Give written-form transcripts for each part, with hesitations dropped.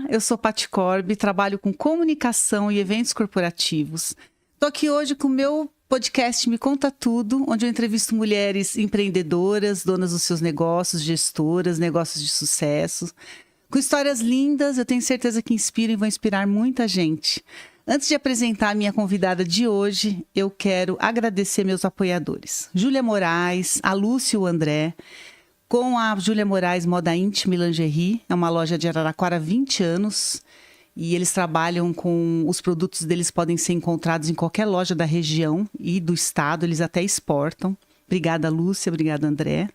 eu sou Paty Corbi, trabalho com comunicação e eventos corporativos. Estou aqui hoje com o meu podcast Me Conta Tudo, onde eu entrevisto mulheres empreendedoras, donas dos seus negócios, gestoras, negócios de sucesso, com histórias lindas, eu tenho certeza que inspiram e vão inspirar muita gente. Antes de apresentar a minha convidada de hoje, eu quero agradecer meus apoiadores. Júlia Moraes, a Lúcia e o André. Com a Júlia Moraes Moda Íntima e Lingerie, é uma loja de Araraquara há 20 anos. E eles trabalham com... Os produtos deles podem ser encontrados em qualquer loja da região e do estado. Eles até exportam. Obrigada, Lúcia. Obrigada, André.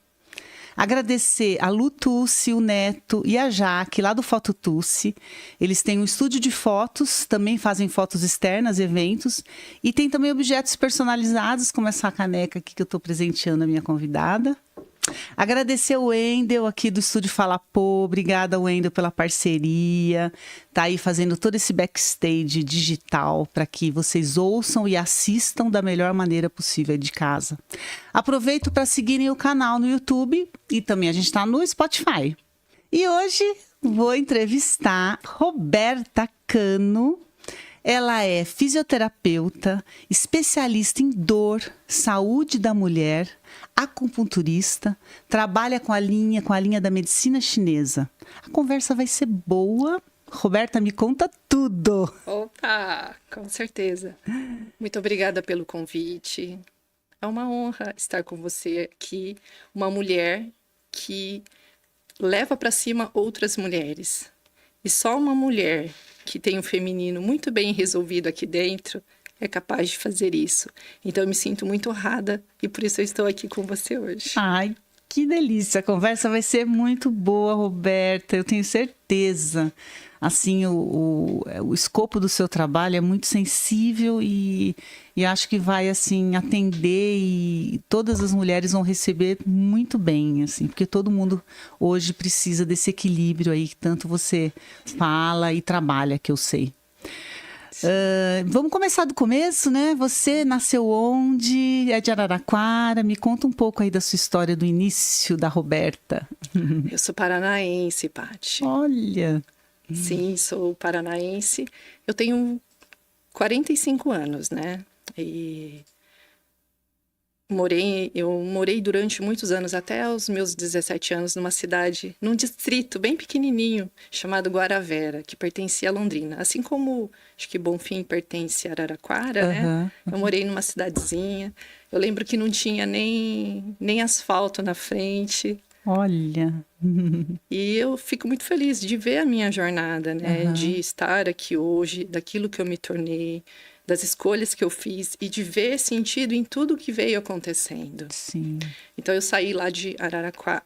Agradecer a Lu Tussi, o Neto e a Jaque, lá do Foto Tussi. Eles têm um estúdio de fotos, também fazem fotos externas, eventos. E tem também objetos personalizados, como essa caneca aqui que eu estou presenteando a minha convidada. Agradecer o Wendel aqui do Estúdio Fala Pô. Obrigada, Wendel, pela parceria. Tá aí fazendo todo esse backstage digital para que vocês ouçam e assistam da melhor maneira possível de casa. Aproveito para seguirem o canal no YouTube e também a gente está no Spotify. E hoje vou entrevistar Roberta Cano. Ela é fisioterapeuta, especialista em dor, saúde da mulher, acupunturista, trabalha com a linha da medicina chinesa. A conversa vai ser boa. Roberta, me conta tudo. Opa, com certeza. Muito obrigada pelo convite. É uma honra estar com você aqui, uma mulher que leva para cima outras mulheres. E só uma mulher que tem o feminino muito bem resolvido aqui dentro é capaz de fazer isso. Então eu me sinto muito honrada e por isso eu estou aqui com você hoje. Ai, que delícia. A conversa vai ser muito boa, Roberta. Eu tenho certeza. Assim, o escopo do seu trabalho é muito sensível e acho que vai, assim, atender e todas as mulheres vão receber muito bem, assim, porque todo mundo hoje precisa desse equilíbrio aí que tanto você fala e trabalha, que eu sei. Vamos começar do começo, né? Você nasceu onde? É de Araraquara. Me conta um pouco aí da sua história, do início da Roberta. Eu sou paranaense, Paty. Olha... Sim, sou paranaense. Eu tenho 45 anos, né? E eu morei durante muitos anos, até os meus 17 anos, numa cidade, num distrito bem pequenininho, chamado Guaravera, que pertencia a Londrina. Assim como, acho que Bonfim pertence a Araraquara, né? Eu morei numa cidadezinha. Eu lembro que não tinha nem asfalto na frente. Olha... E eu fico muito feliz de ver a minha jornada, né? De estar aqui hoje, daquilo que eu me tornei, das escolhas que eu fiz e de ver sentido em tudo que veio acontecendo. Sim. Então eu saí lá de Araraquara,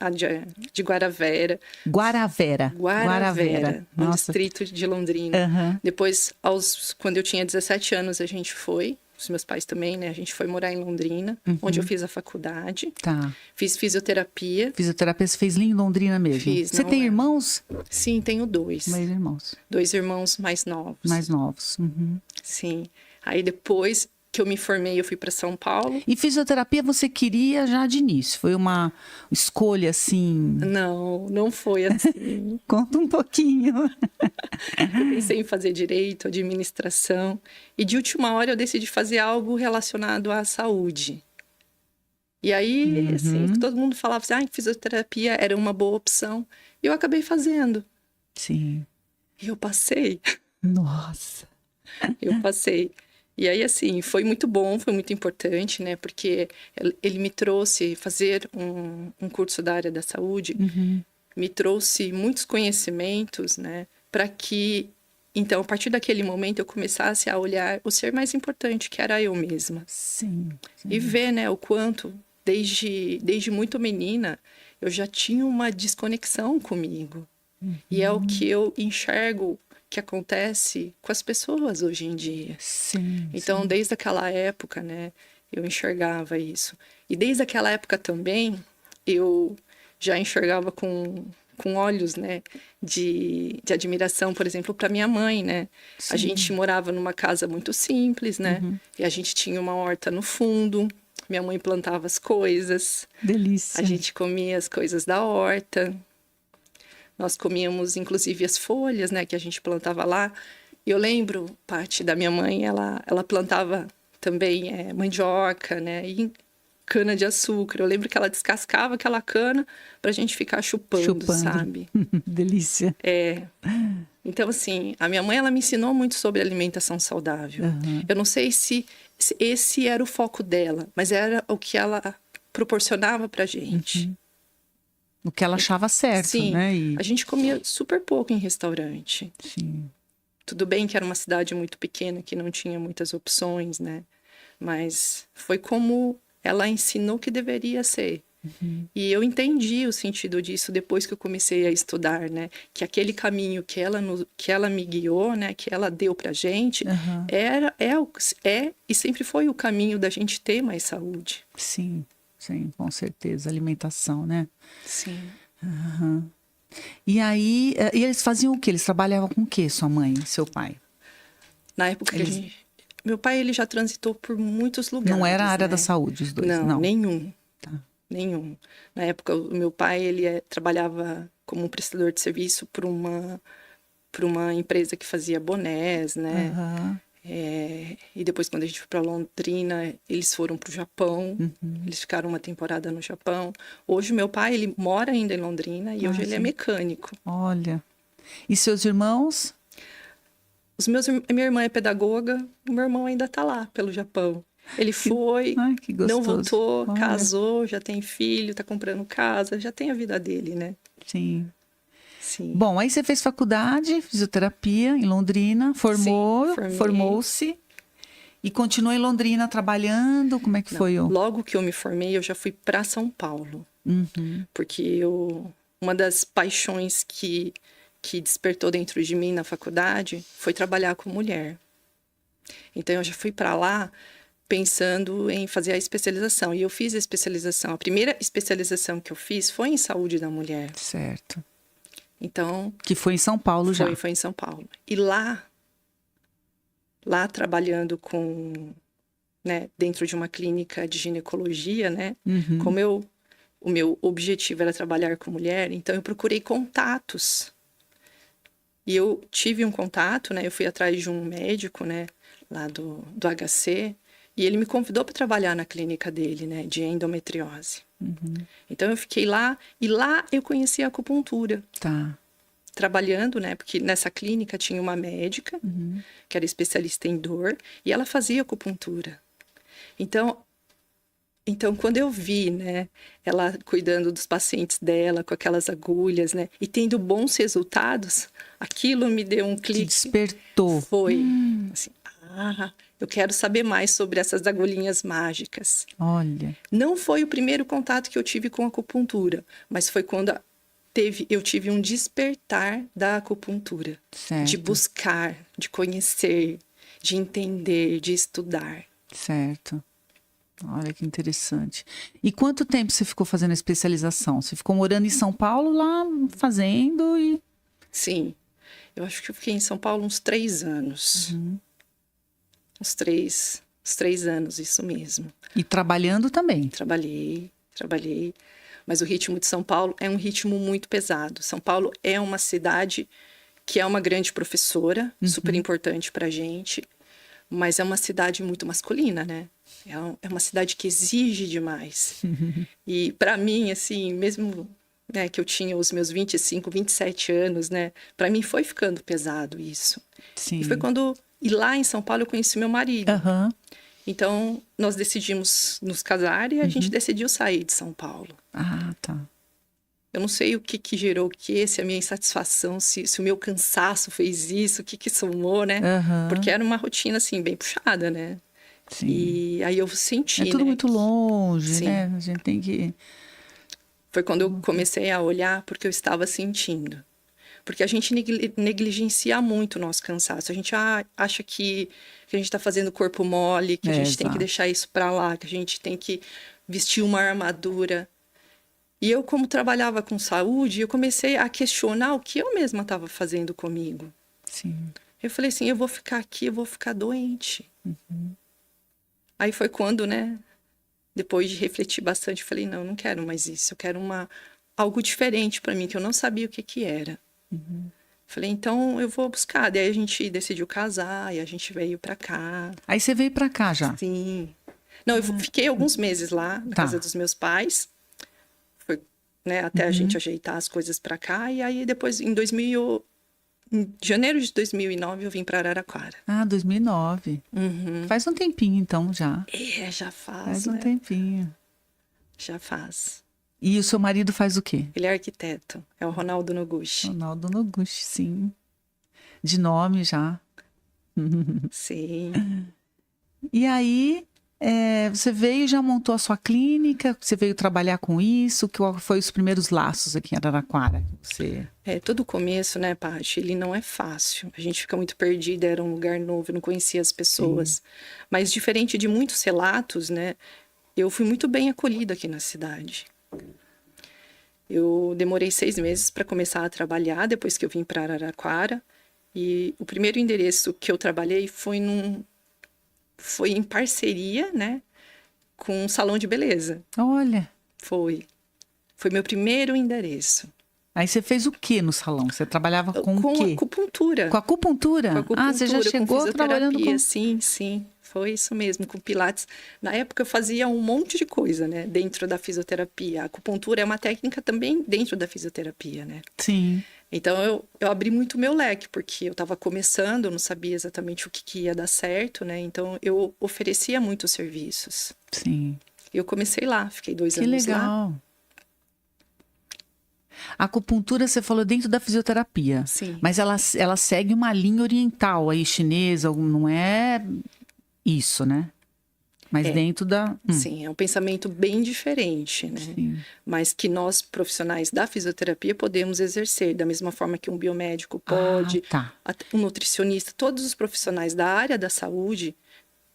de Guaravera. Guaravera. No distrito de Londrina. Depois, quando eu tinha 17 anos, a gente foi. Os meus pais também, né? A gente foi morar em Londrina, onde eu fiz a faculdade. Tá. Fiz fisioterapia. Fisioterapia você fez em Londrina mesmo? Fiz. Você tem irmãos? Sim, tenho dois. Mais irmãos. 2 irmãos mais novos. Mais novos. Sim. Aí depois que eu me formei, eu fui para São Paulo. E fisioterapia você queria já de início? Foi uma escolha assim? Não foi assim. Conta um pouquinho. Eu pensei em fazer direito, administração. E de última hora eu decidi fazer algo relacionado à saúde. E aí, assim, todo mundo falava assim, que fisioterapia era uma boa opção. E eu acabei fazendo. Sim. E eu passei. Nossa. Eu passei. E aí, assim, foi muito bom, foi muito importante, né? Porque ele me trouxe fazer um curso da área da saúde, me trouxe muitos conhecimentos, né? Para que, então, a partir daquele momento, eu começasse a olhar o ser mais importante, que era eu mesma. Sim. E ver, né, o quanto, desde muito menina, eu já tinha uma desconexão comigo. E é o que eu enxergo que acontece com as pessoas hoje em dia. Sim. Então, desde aquela época, né, eu enxergava isso. E desde aquela época também, eu já enxergava com olhos, né, de admiração, por exemplo, para minha mãe, né? Sim. A gente morava numa casa muito simples, né? E a gente tinha uma horta no fundo. Minha mãe plantava as coisas. Delícia. A gente comia as coisas da horta. Nós comíamos, inclusive, as folhas, né, que a gente plantava lá. E eu lembro, parte da minha mãe, ela plantava também mandioca, né, e cana-de-açúcar. Eu lembro que ela descascava aquela cana para a gente ficar chupando, sabe? Delícia. Então, assim, a minha mãe, ela me ensinou muito sobre alimentação saudável. Eu não sei se esse era o foco dela, mas era o que ela proporcionava pra gente. O que ela achava certo, Sim, né? E... a gente comia super pouco em restaurante. Sim. Tudo bem que era uma cidade muito pequena, que não tinha muitas opções, né? Mas foi como ela ensinou que deveria ser. E eu entendi o sentido disso depois que eu comecei a estudar, né? Que aquele caminho que ela me guiou, né? Que ela deu pra gente, é e sempre foi o caminho da gente ter mais saúde. Sim, sim, com certeza. Alimentação, né? Sim. E aí, e eles faziam o quê? Eles trabalhavam com o quê, sua mãe e seu pai? Na época que meu pai, ele já transitou por muitos lugares. Não era a área né? da saúde, os dois? Não, nenhum. Tá. Nenhum. Na época, o meu pai, ele trabalhava como um prestador de serviço por uma empresa que fazia bonés, né? E depois, quando a gente foi para Londrina, eles foram para o Japão. Eles ficaram uma temporada no Japão. Hoje, meu pai, ele mora ainda em Londrina e hoje ele é mecânico. Olha. E seus irmãos? Minha irmã é pedagoga, o meu irmão ainda está lá, pelo Japão. Ele foi, que gostoso. não voltou, Olha. casou, já tem filho, está comprando casa, já tem a vida dele, né? Sim. Sim. Bom, aí você fez faculdade, fisioterapia em Londrina, formou-se e continuou em Londrina trabalhando. Como é que foi? Logo que eu me formei, eu já fui para São Paulo. Porque uma das paixões que despertou dentro de mim na faculdade foi trabalhar com mulher. Então, eu já fui para lá pensando em fazer a especialização. E eu fiz a especialização. A primeira especialização que eu fiz foi em saúde da mulher. Certo. Então... Que foi em São Paulo já. Foi em São Paulo. E lá trabalhando né, dentro de uma clínica de ginecologia, né? Como o meu objetivo era trabalhar com mulher, então eu procurei contatos. E eu tive um contato, né? Eu fui atrás de um médico, né? Lá do HC. E ele me convidou para trabalhar na clínica dele, né? De endometriose. Então, eu fiquei lá. E lá eu conheci a acupuntura. Tá. Trabalhando, né? Porque nessa clínica tinha uma médica, que era especialista em dor. E ela fazia acupuntura. Então, quando eu vi, né, ela cuidando dos pacientes dela com aquelas agulhas, né, e tendo bons resultados, aquilo me deu um clique. Despertou. Foi. Assim, eu quero saber mais sobre essas agulhinhas mágicas. Olha. Não foi o primeiro contato que eu tive com a acupuntura, mas foi quando eu tive um despertar da acupuntura. Certo. De buscar, de conhecer, de entender, de estudar. Certo. Olha que interessante. E quanto tempo você ficou fazendo a especialização? Você ficou morando em São Paulo lá, fazendo e... Sim. Eu acho que eu fiquei em São Paulo uns 3 anos. Uns 3 anos, isso mesmo. E trabalhando também? Trabalhei. Mas o ritmo de São Paulo é um ritmo muito pesado. São Paulo é uma cidade que é uma grande professora, super importante pra gente. Mas é uma cidade muito masculina, né? É uma cidade que exige demais. E para mim, assim, mesmo, né, que eu tinha os meus 25, 27 anos, né? Para mim foi ficando pesado isso. Sim. E foi quando... E lá em São Paulo eu conheci meu marido. Então, nós decidimos nos casar e a gente decidiu sair de São Paulo. Ah, tá. Eu não sei o que gerou o quê, se a minha insatisfação, se o meu cansaço fez isso, o que somou, né? Porque era uma rotina, assim, bem puxada, né? Sim. E aí eu senti, É tudo né, muito longe, Sim. né? A gente tem que... Foi quando eu comecei a olhar porque eu estava sentindo. Porque a gente negligencia muito o nosso cansaço. A gente acha que a gente está fazendo corpo mole, que a gente tem que deixar isso para lá, que a gente tem que vestir uma armadura. E eu, como trabalhava com saúde, eu comecei a questionar o que eu mesma estava fazendo comigo. Sim. Eu falei assim, eu vou ficar aqui, eu vou ficar doente. Aí foi quando, né, depois de refletir bastante, eu falei, não quero mais isso. Eu quero algo diferente para mim, que eu não sabia o que que era. Falei, então eu vou buscar. Daí a gente decidiu casar e a gente veio para cá. Aí você veio pra cá já. Sim. Não, eu fiquei alguns meses lá na Tá. casa dos meus pais. Foi, né, até a gente ajeitar as coisas para cá. E aí depois, em janeiro de 2009, eu vim para Araraquara. Ah, 2009. Faz um tempinho, então, já. Já faz, Faz um né? tempinho. Já faz. E o seu marido faz o quê? Ele é arquiteto, é o Ronaldo Noguchi. Ronaldo Noguchi, sim. De nome já. Sim. E aí, você veio e já montou a sua clínica? Você veio trabalhar com isso? Qual foi os primeiros laços aqui em Araraquara? Você... Todo começo, né, Paty, ele não é fácil. A gente fica muito perdida, era um lugar novo, eu não conhecia as pessoas. Mas diferente de muitos relatos, né, eu fui muito bem acolhida aqui na cidade. Eu demorei 6 meses para começar a trabalhar depois que eu vim para Araraquara. E o primeiro endereço que eu trabalhei foi em parceria, né, com um salão de beleza. Olha, Foi meu primeiro endereço. aí você fez o quê no salão? Você trabalhava com o Com quê? acupuntura. Com acupuntura? Com acupuntura, Ah, você já com chegou trabalhando fisioterapia. com... Sim, sim. Foi isso mesmo, com pilates. Na época eu fazia um monte de coisa, né, dentro da fisioterapia. A acupuntura é uma técnica também dentro da fisioterapia, né? Sim, Então eu abri muito meu leque, porque eu estava começando, eu não sabia exatamente o que ia dar certo, né? Então eu oferecia muitos serviços. sim. Eu comecei lá, fiquei 2 Que anos lá. legal. A acupuntura você falou dentro da fisioterapia. Sim. Mas ela segue uma linha oriental aí, chinesa, não é isso, né? Mas dentro da... Sim, é um pensamento bem diferente, né? Sim. Mas que nós, profissionais da fisioterapia, podemos exercer da mesma forma que um biomédico pode, tá. um nutricionista, todos os profissionais da área da saúde,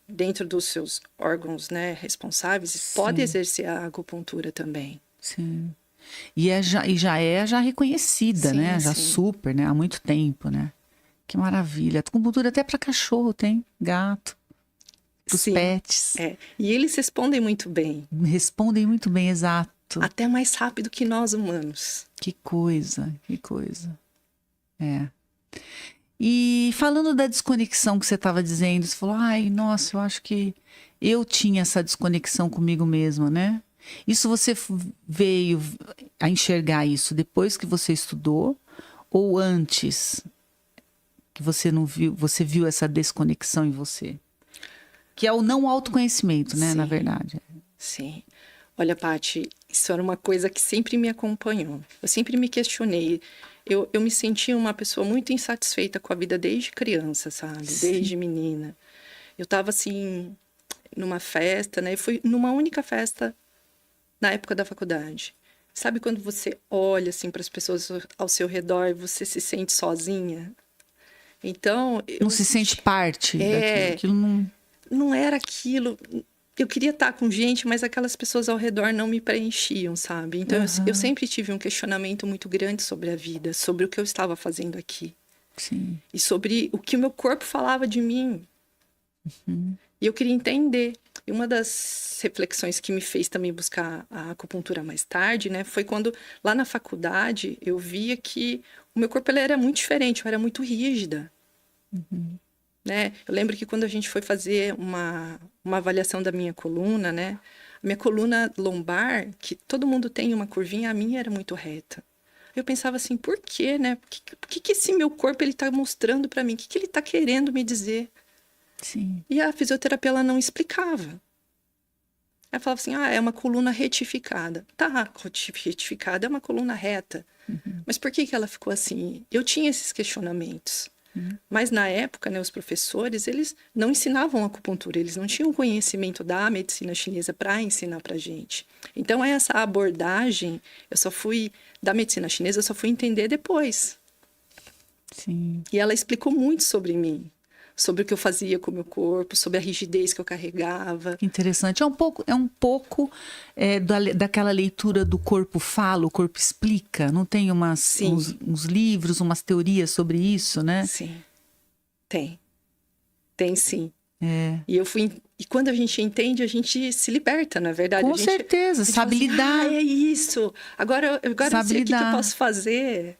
dentro dos seus órgãos, né, responsáveis, podem exercer a acupuntura também. Sim. E já é reconhecida, Sim, né? Já sim. super, né? Há muito tempo, né? Que maravilha. Acupuntura até para cachorro tem, gato, os Sim. pets. E eles respondem muito bem, Respondem muito bem, exato. até mais rápido que nós humanos. Que coisa, que coisa. É. E falando da desconexão que você estava dizendo, você falou, ai, nossa, eu acho que eu tinha essa desconexão comigo mesma, né? Isso você veio a enxergar isso depois que você estudou ou antes que você não viu, você viu essa desconexão em você? Que é o não autoconhecimento, né, na Sim. verdade. Sim. Olha, Paty, isso era uma coisa que sempre me acompanhou. Eu sempre me questionei. Eu me sentia uma pessoa muito insatisfeita com a vida desde criança, sabe? Desde menina. Eu estava assim, numa festa, né? Eu fui numa única festa na época da faculdade. Sabe quando você olha assim para as pessoas ao seu redor e você se sente sozinha? Então, Não se sente parte daquilo. Aquilo não era aquilo. Eu queria estar com gente, mas aquelas pessoas ao redor não me preenchiam, sabe? Então, eu sempre tive um questionamento muito grande sobre a vida, sobre o que eu estava fazendo aqui. Sim. E sobre o que o meu corpo falava de mim. E eu queria entender. E uma das reflexões que me fez também buscar a acupuntura mais tarde, né, foi quando lá na faculdade eu via que o meu corpo ele era muito diferente, eu era muito rígida. Né? Eu lembro que quando a gente foi fazer uma avaliação da minha coluna, né, a minha coluna lombar, que todo mundo tem uma curvinha, a minha era muito reta. Eu pensava assim, por quê, né? Por que esse meu corpo ele está mostrando para mim? O que ele está querendo me dizer? Sim. E a fisioterapia ela não explicava. Ela falava assim, é uma coluna retificada. Tá, retificada é uma coluna reta. Mas por que ela ficou assim? Eu tinha esses questionamentos. Mas na época, né, os professores, eles não ensinavam acupuntura, eles não tinham conhecimento da medicina chinesa para ensinar pra gente. Então essa abordagem, da medicina chinesa, eu só fui entender depois. Sim. E ela explicou muito sobre mim. Sobre o que eu fazia com o meu corpo, sobre a rigidez que eu carregava. Que interessante. É um pouco daquela leitura do corpo fala, o corpo explica. Não tem uns livros, umas teorias sobre isso, né? Sim. Tem sim. E quando a gente entende, a gente se liberta, na verdade. Com certeza, sabe fala assim, lidar. é isso. Agora eu sei o que eu posso fazer.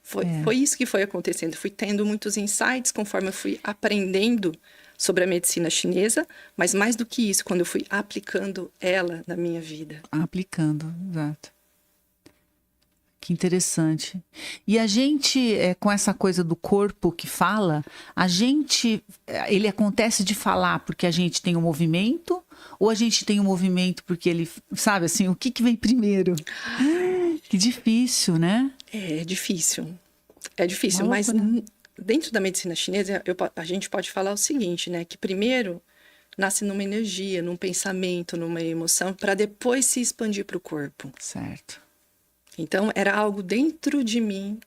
Foi isso que foi acontecendo. Fui tendo muitos insights conforme eu fui aprendendo sobre a medicina chinesa, mas mais do que isso, quando eu fui aplicando ela na minha vida. Aplicando, exato. Que interessante. E a gente, com essa coisa do corpo que fala, ele acontece de falar porque a gente tem um movimento, ou a gente tem um movimento porque ele, sabe assim, o que vem primeiro? Que difícil, né? É difícil. É difícil, mas dentro da medicina chinesa, a gente pode falar o seguinte, né? Que primeiro nasce numa energia, num pensamento, numa emoção, para depois se expandir para o corpo. Certo. Então, era algo dentro de mim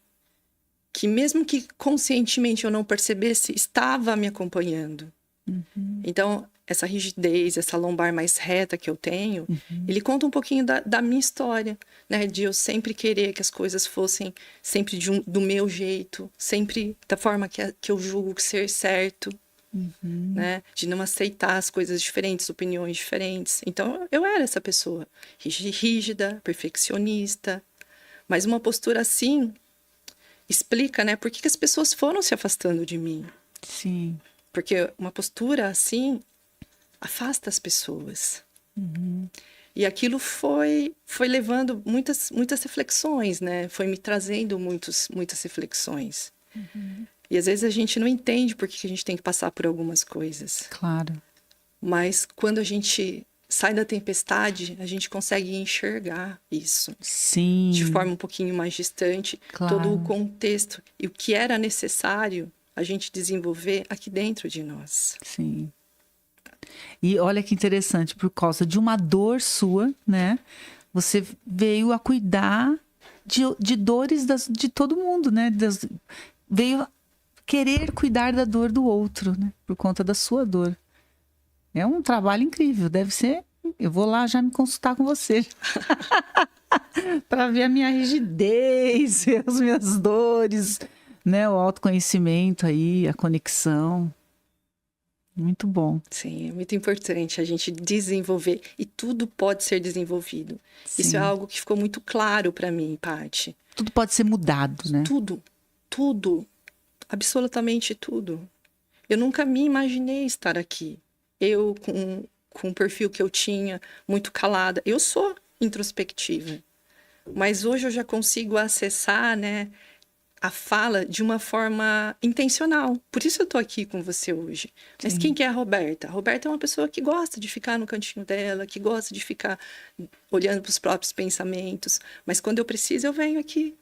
que, mesmo que conscientemente eu não percebesse, estava me acompanhando. Uhum. Então, essa rigidez, essa lombar mais reta que eu tenho, ele conta um pouquinho da minha história, né? De eu sempre querer que as coisas fossem sempre do meu jeito, sempre da forma que eu julgo ser certo, né? De não aceitar as coisas diferentes, opiniões diferentes. Então, eu era essa pessoa rígida, perfeccionista. Mas uma postura assim explica, né, por que as pessoas foram se afastando de mim. Sim. Porque uma postura assim afasta as pessoas. E aquilo foi levando muitas reflexões, né? Foi me trazendo muitas reflexões. E às vezes a gente não entende por que a gente tem que passar por algumas coisas. Claro. Mas quando a gente sai da tempestade, a gente consegue enxergar isso. Sim. De forma um pouquinho mais distante, claro. Todo o contexto e o que era necessário a gente desenvolver aqui dentro de nós. Sim. E olha que interessante, por causa de uma dor sua, né? Você veio a cuidar de dores de todo mundo, né? Veio querer cuidar da dor do outro, né? Por conta da sua dor. É um trabalho incrível, deve ser. Eu vou lá já me consultar com você. Para ver a minha rigidez, ver as minhas dores, né? O autoconhecimento aí, a conexão. Muito bom. Sim, é muito importante a gente desenvolver. E tudo pode ser desenvolvido. Sim. Isso é algo que ficou muito claro para mim, Paty. Tudo pode ser mudado, né? Tudo. Absolutamente tudo. Eu nunca me imaginei estar aqui. Eu, com o perfil que eu tinha, muito calada. Eu sou introspectiva. Mas hoje eu já consigo acessar, né, a fala de uma forma intencional. Por isso eu tô aqui com você hoje. Mas quem que é a Roberta? A Roberta é uma pessoa que gosta de ficar no cantinho dela, que gosta de ficar olhando para os próprios pensamentos. Mas quando eu preciso, eu venho aqui.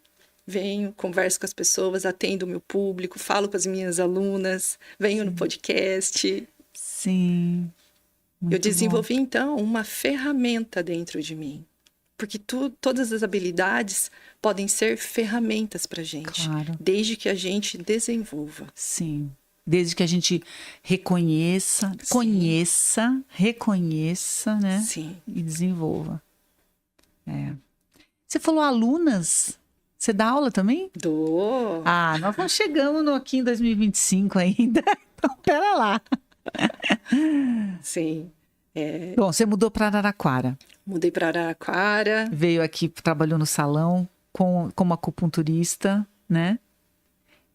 Venho, converso com as pessoas, atendo o meu público, falo com as minhas alunas, venho no podcast. Sim. Eu desenvolvi, então, uma ferramenta dentro de mim. Porque todas as habilidades podem ser ferramentas para a gente. Claro. Desde que a gente desenvolva. Sim. Desde que a gente reconheça, reconheça, né? Sim. E desenvolva. Você falou alunas? Você dá aula também? Dou. Ah, nós não chegamos aqui em 2025 ainda. Então, pera lá. Sim. Bom, você mudou para Araraquara. Mudei para Araraquara. Veio aqui, trabalhou no salão como acupunturista, né?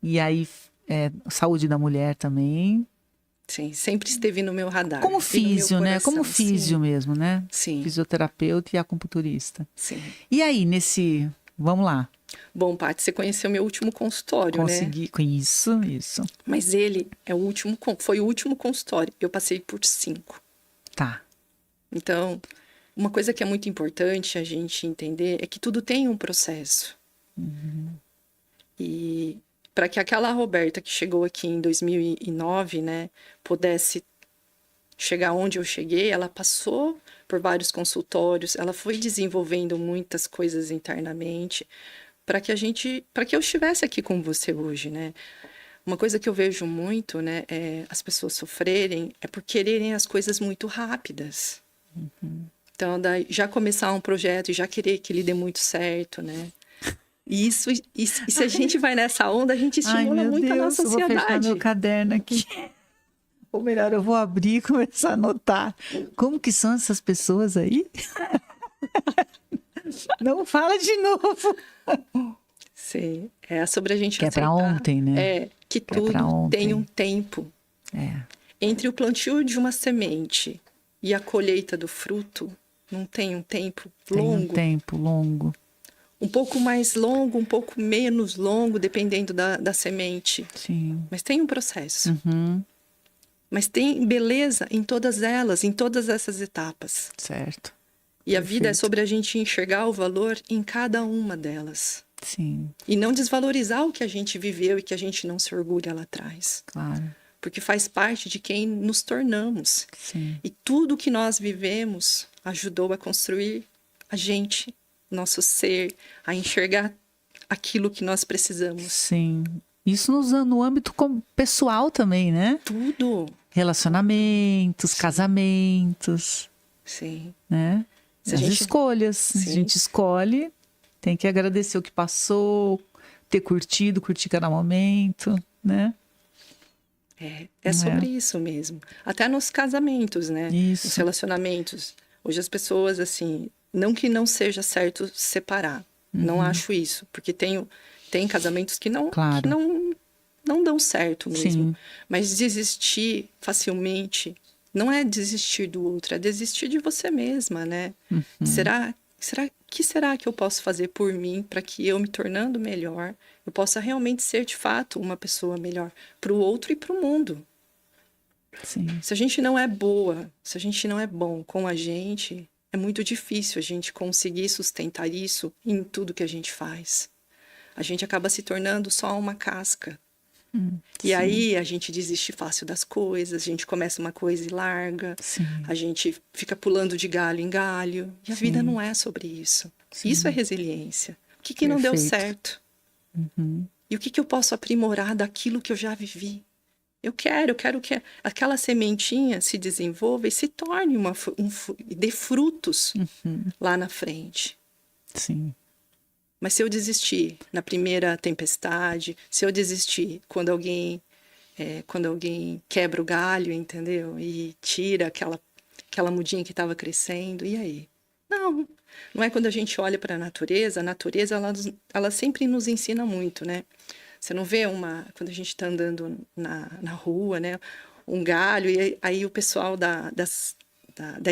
E aí, saúde da mulher também. Sim, sempre esteve no meu radar. Como físio, né? Como físio mesmo, né? Sim. Fisioterapeuta e acupunturista. Sim. E aí, vamos lá. Bom, Paty, você conheceu meu último consultório, Consegui, com isso. Mas ele foi o último consultório. Eu passei por 5. Tá. Então, uma coisa que é muito importante a gente entender é que tudo tem um processo. E para que aquela Roberta que chegou aqui em 2009, né, pudesse chegar onde eu cheguei, ela passou por vários consultórios, ela foi desenvolvendo muitas coisas internamente para que eu estivesse aqui com você hoje, né? Uma coisa que eu vejo muito, né, as pessoas sofrerem é por quererem as coisas muito rápidas. Então, já começar um projeto e já querer que ele dê muito certo, né? E se a gente vai nessa onda, a gente estimula muito a nossa ansiedade. Vou fechar meu caderno aqui. Ou melhor, eu vou abrir e começar a anotar. Como que são essas pessoas aí? Não fala de novo. Sim, é sobre a gente Que é aceitar. pra ontem, né? Que É pra tudo ontem. tem um tempo. É. Entre o plantio de uma semente e a colheita do fruto, não tem um tempo Tem um longo? tempo longo. Um pouco mais longo, um pouco menos longo, dependendo da semente. Sim. Mas tem um processo. Uhum. Mas tem beleza em todas elas, em todas essas etapas. Certo. E a vida é Perfeito. sobre a gente enxergar o valor em cada uma delas. Sim, E não desvalorizar o que a gente viveu e que a gente não se orgulha lá atrás. claro. Porque faz parte de quem nos tornamos. Sim. E tudo que nós vivemos ajudou a construir a gente, nosso ser, a enxergar aquilo que nós precisamos. Sim. Isso no âmbito pessoal também, né? Tudo. Relacionamentos, casamentos, Sim. né? Se As a gente- escolhas. A Sim. gente escolhe, tem que agradecer o que passou, ter curtido, curtir cada momento, né? É sobre isso mesmo. Até nos casamentos, né? Isso. Nos relacionamentos. Hoje as pessoas, assim, não que não seja certo separar. Não acho isso. Porque tem casamentos que Claro. não dão certo mesmo. Sim. Mas desistir facilmente não é desistir do outro, é desistir de você mesma, né? Que será que eu posso fazer por mim para que eu me tornando melhor, eu possa realmente ser de fato uma pessoa melhor para o outro e para o mundo? Sim. Se a gente não é boa, se a gente não é bom com a gente, é muito difícil a gente conseguir sustentar isso em tudo que a gente faz. A gente acaba se tornando só uma casca. E sim. aí a gente desiste fácil das coisas, a gente começa uma coisa e larga, Sim. a gente fica pulando de galho em galho. E a Sim. vida não é sobre isso. Sim. Isso é resiliência. O que não deu Perfeito. certo? Uhum. E o que eu posso aprimorar daquilo que eu já vivi? Eu quero que aquela sementinha se desenvolva e se torne dê frutos lá na frente. Sim. Mas se eu desistir na primeira tempestade, se eu desistir quando alguém quebra o galho, entendeu? E tira aquela mudinha que estava crescendo, e aí? Não é quando a gente olha para a natureza ela sempre nos ensina muito, né? Você não vê quando a gente está andando na rua, né? Um galho, e aí o pessoal da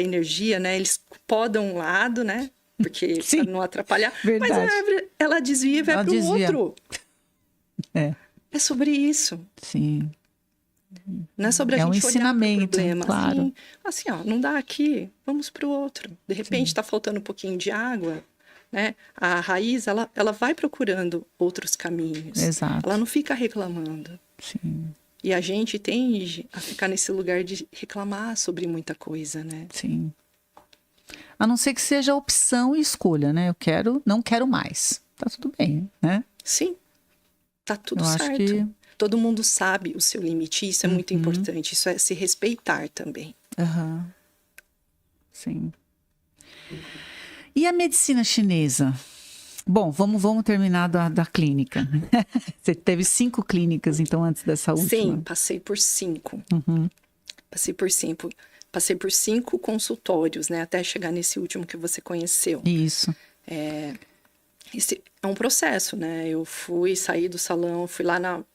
energia, né? Eles podam um lado, né? Porque Sim. para não atrapalhar. Verdade. Mas a árvore, ela desvia e vai para o outro. É sobre isso. Sim. Não é sobre a É um gente olhar ensinamento, pro problema. claro. Assim, ó, não dá aqui, vamos para o outro. De repente está faltando um pouquinho de água, né? A raiz, ela vai procurando outros caminhos. Exato. Ela não fica reclamando. Sim. E a gente tende a ficar nesse lugar de reclamar sobre muita coisa, né? Sim. A não ser que seja opção e escolha, né? Não quero mais. Tá tudo bem, né? Sim, tá tudo Eu certo. acho que... Todo mundo sabe o seu limite, isso é muito importante. Isso é se respeitar também. Aham. Sim. E a medicina chinesa? Bom, vamos terminar da clínica. Você teve 5 clínicas, então, antes dessa última? Sim, passei por 5. Passei por 5 consultórios, né? Até chegar nesse último que você conheceu. Isso. Esse é um processo, né? Eu saí do salão,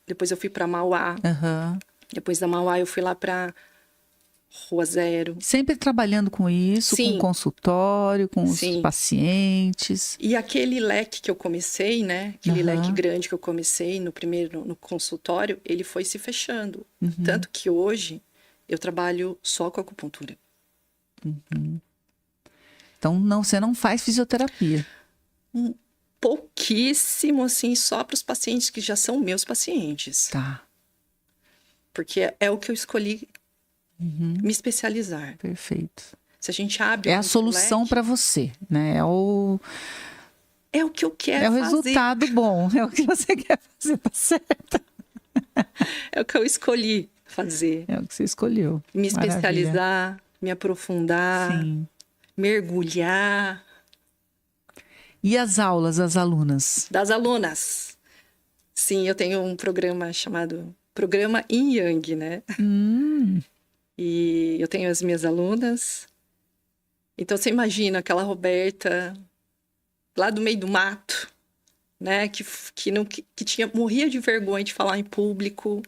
depois eu fui para Mauá. Aham. Depois da Mauá eu fui lá para Rua Zero. Sempre trabalhando com isso, Sim. com o consultório, com os Sim. pacientes. E aquele leque que eu comecei, né? Aquele leque grande que eu comecei no consultório, ele foi se fechando. Tanto que hoje eu trabalho só com acupuntura. Então, você não faz fisioterapia. Pouquíssimo, assim, só para os pacientes que já são meus pacientes. Tá. Porque é o que eu escolhi me especializar. Perfeito. Se a gente abre É a muito solução leque, para você, né? é o que eu quero É o fazer. resultado bom, é o que você quer fazer, tá certo? É o que eu escolhi fazer. É o que você escolheu. Me Maravilha. especializar, me aprofundar, Sim. mergulhar. E as aulas, as alunas? Das alunas. Sim, eu tenho um programa chamado programa Yin Yang, né? E eu tenho as minhas alunas. Então, você imagina aquela Roberta lá do meio do mato, né? Que morria de vergonha de falar em público,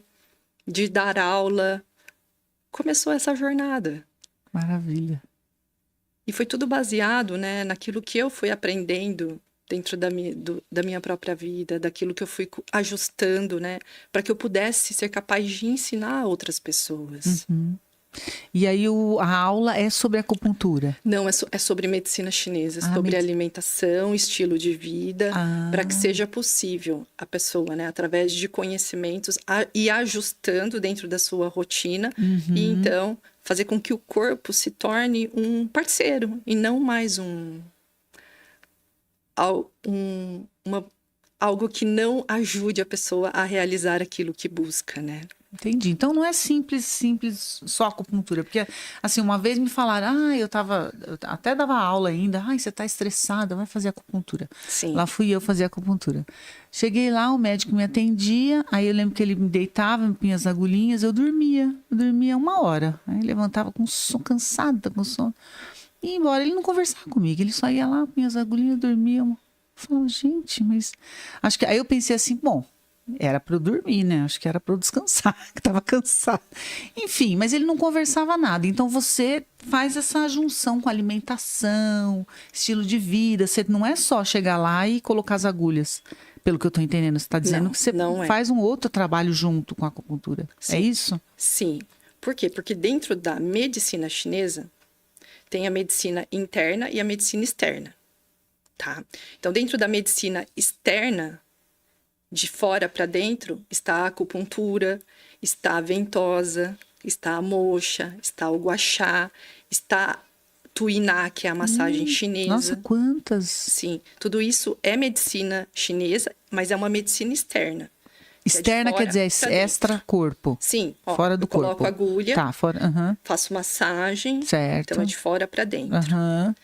de dar aula. Começou essa jornada. Maravilha. E foi tudo baseado, né, naquilo que eu fui aprendendo dentro da minha própria vida, daquilo que eu fui ajustando, né? Para que eu pudesse ser capaz de ensinar outras pessoas. E aí a aula é sobre acupuntura? Não, é sobre medicina chinesa, sobre alimentação, estilo de vida, para que seja possível a pessoa, né, através de conhecimentos, ir ajustando dentro da sua rotina e então fazer com que o corpo se torne um parceiro e não mais algo que não ajude a pessoa a realizar aquilo que busca, né? Entendi. Então não é simples só acupuntura. Porque, assim, uma vez me falaram, eu até dava aula ainda, você tá estressada, vai fazer acupuntura. Sim. Lá fui eu fazer acupuntura. Cheguei lá, o médico me atendia, aí eu lembro que ele me deitava, me punha as agulhinhas, eu dormia 1 hora. Aí levantava com sono, cansada, com sono. E ia embora, ele não conversava comigo, ele só ia lá, punha as agulhinhas, dormia. Eu falava, gente, mas... Acho que aí eu pensei assim, bom, era para eu dormir, né? Acho que era para eu descansar, que estava cansada. Enfim, mas ele não conversava nada. Então você faz essa junção com alimentação, estilo de vida. Você não é só chegar lá e colocar as agulhas. Pelo que eu estou entendendo, você está dizendo que você faz um outro trabalho junto com a acupuntura. Sim. É isso? Sim. Por quê? Porque dentro da medicina chinesa tem a medicina interna e a medicina externa, tá? Então, dentro da medicina externa, de fora para dentro, está a acupuntura, está a ventosa, está a moxa, está o gua sha, está tuiná, que é a massagem chinesa. Nossa, quantas! Sim, tudo isso é medicina chinesa, mas é uma medicina externa. Externa quer dizer extra-corpo. Sim, fora do corpo. Coloco agulha, fora, faço massagem, certo. Então é de fora para dentro.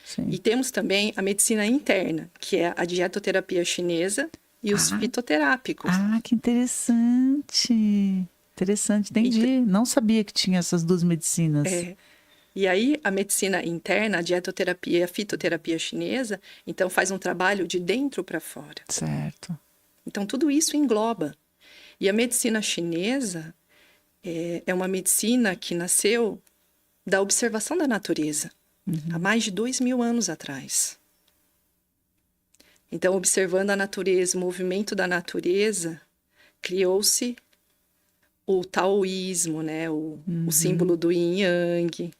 Sim. E temos também a medicina interna, que é a dietoterapia chinesa e os fitoterápicos. Que interessante. Interessante, entendi. Não sabia que tinha essas duas medicinas. E aí, a medicina interna, a dietoterapia e a fitoterapia chinesa, então faz um trabalho de dentro para fora. Certo. Então, tudo isso engloba. E a medicina chinesa é uma medicina que nasceu da observação da natureza, há mais de 2.000 anos atrás. Então, observando a natureza, o movimento da natureza, criou-se o taoísmo, né? O símbolo do yin yang.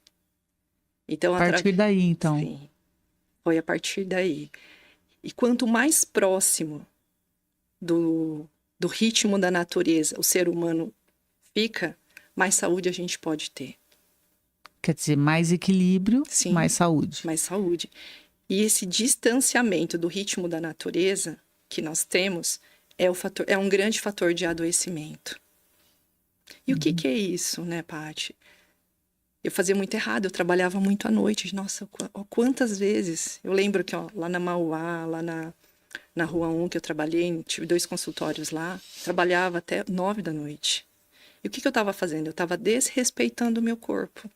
Então, a partir daí, então. Sim, foi a partir daí. E quanto mais próximo do ritmo da natureza o ser humano fica, mais saúde a gente pode ter. Quer dizer, mais equilíbrio, Sim, mais saúde. Mais saúde. E esse distanciamento do ritmo da natureza que nós temos é um grande fator de adoecimento. E o que é isso, né, Paty? Eu fazia muito errado, eu trabalhava muito à noite. Nossa, quantas vezes. Eu lembro que lá na Mauá, lá na Rua 1 que eu trabalhei, tive 2 consultórios lá, trabalhava até 9 da noite. E o que eu estava fazendo? Eu estava desrespeitando o meu corpo.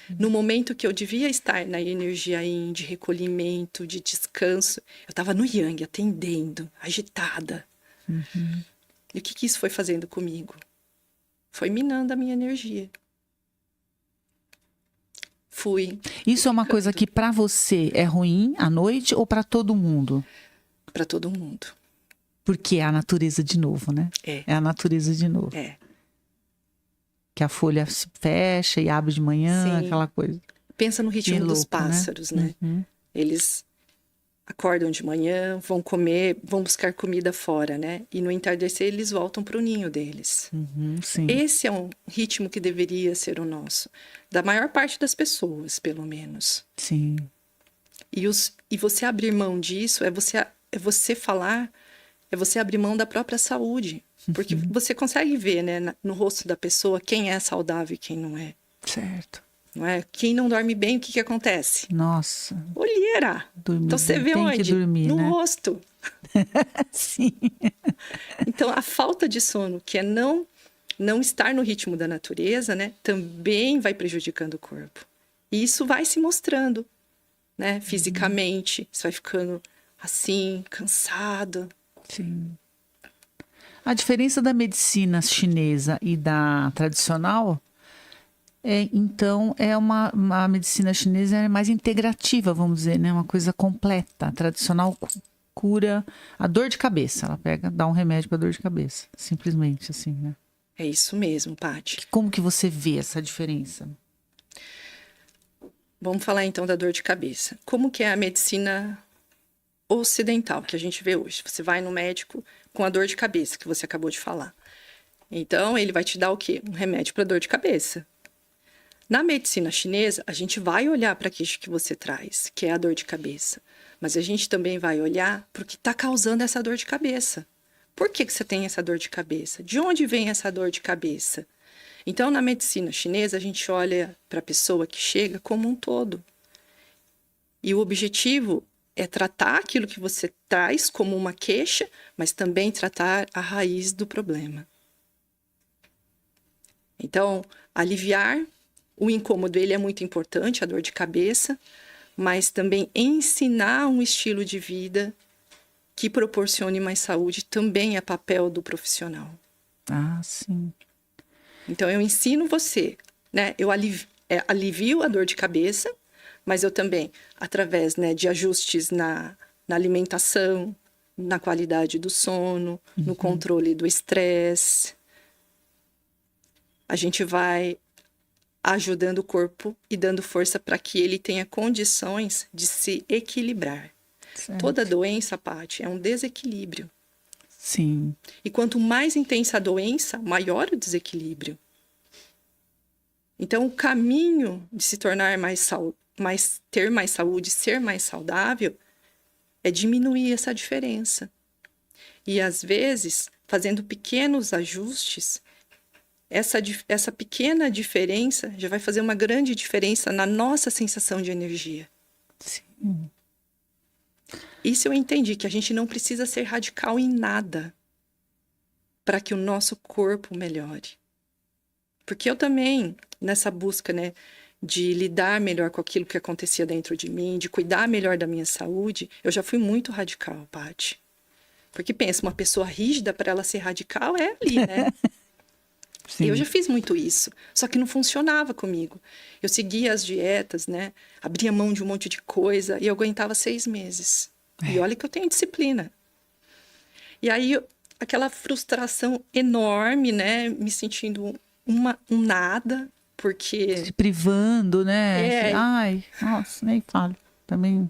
No momento que eu devia estar na energia yin, de recolhimento, de descanso, eu estava no yang, atendendo, agitada. E o que isso foi fazendo comigo? Foi minando a minha energia. Isso é uma coisa que para você é ruim à noite ou para todo mundo? Para todo mundo. Porque é a natureza de novo, né? É a natureza de novo. Que a folha se fecha e abre de manhã, aquela coisa. Pensa no ritmo dos pássaros, né? Eles acordam de manhã, vão comer, vão buscar comida fora, né? E no entardecer eles voltam para o ninho deles. Sim. Esse é um ritmo que deveria ser o nosso. Da maior parte das pessoas, pelo menos. Sim. E você abrir mão disso é você falar, é você abrir mão da própria saúde. Porque você consegue ver, né, no rosto da pessoa quem é saudável e quem não é. Certo. Não é? Quem não dorme bem, o que acontece? Nossa. Olheira. Então você vê onde? No rosto. Sim. Então a falta de sono, que é não não estar no ritmo da natureza, né, também vai prejudicando o corpo. E isso vai se mostrando, né, fisicamente. Você vai ficando assim, cansado. Sim. A diferença da medicina chinesa e da tradicional então, uma medicina chinesa é mais integrativa, vamos dizer, né? Uma coisa completa. A tradicional cura a dor de cabeça. Ela dá um remédio para dor de cabeça. Simplesmente assim, né? É isso mesmo, Paty. Como que você vê essa diferença? Vamos falar então da dor de cabeça. Como que é a medicina ocidental que a gente vê hoje? Você vai no médico com a dor de cabeça que você acabou de falar. Então, ele vai te dar o quê? Um remédio para dor de cabeça. Na medicina chinesa, a gente vai olhar para aquilo que você traz, que é a dor de cabeça. Mas a gente também vai olhar para o que está causando essa dor de cabeça. Por que você tem essa dor de cabeça? De onde vem essa dor de cabeça? Então, na medicina chinesa, a gente olha para a pessoa que chega como um todo. E o objetivo é tratar aquilo que você traz como uma queixa, mas também tratar a raiz do problema. Então, aliviar o incômodo, ele é muito importante, a dor de cabeça, mas também ensinar um estilo de vida que proporcione mais saúde também é papel do profissional. Ah, sim. Então, eu ensino você, né? Eu alivio a dor de cabeça, mas eu também, através, né, de ajustes na alimentação, na qualidade do sono, no controle do estresse, a gente vai ajudando o corpo e dando força para que ele tenha condições de se equilibrar. Certo. Toda doença, Paty, é um desequilíbrio. Sim. E quanto mais intensa a doença, maior o desequilíbrio. Então, o caminho de se tornar ter mais saúde, ser mais saudável, é diminuir essa diferença. E, às vezes, fazendo pequenos ajustes, essa pequena diferença já vai fazer uma grande diferença na nossa sensação de energia. Sim. Isso eu entendi, que a gente não precisa ser radical em nada para que o nosso corpo melhore. Porque eu também, nessa busca, né, de lidar melhor com aquilo que acontecia dentro de mim, de cuidar melhor da minha saúde, eu já fui muito radical, Paty. Porque pensa, uma pessoa rígida, para ela ser radical, é ali, né? Sim. Eu já fiz muito isso, só que não funcionava comigo. Eu seguia as dietas, né? Abria mão de um monte de coisa e eu aguentava 6 meses. E olha que eu tenho disciplina. E aí, aquela frustração enorme, né? Me sentindo um nada, porque... Se privando, né? É. Ai, nossa, nem falo. Também...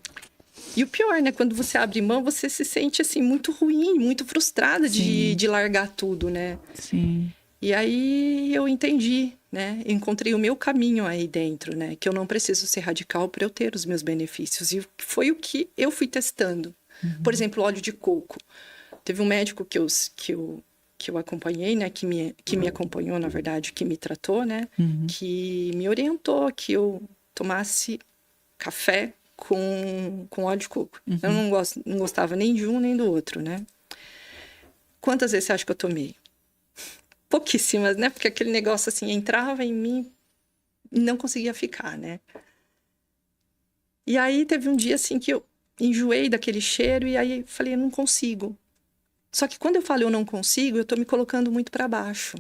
E o pior, né? Quando você abre mão, você se sente, assim, muito ruim, muito frustrada de largar tudo, né? Sim. E aí eu entendi, né? Encontrei o meu caminho aí dentro, né? Que eu não preciso ser radical para eu ter os meus benefícios. E foi o que eu fui testando. Por exemplo, óleo de coco. Teve um médico que eu acompanhei, né? Que me acompanhou, na verdade, que me tratou, né? Que me orientou que eu tomasse café com óleo de coco. Eu não gostava nem de um nem do outro, né? Quantas vezes você acha que eu tomei? Pouquíssimas, né? Porque aquele negócio assim entrava em mim e não conseguia ficar, né? E aí teve um dia assim que eu enjoei daquele cheiro e aí falei, eu não consigo. Só que quando eu falo eu não consigo, eu tô me colocando muito para baixo.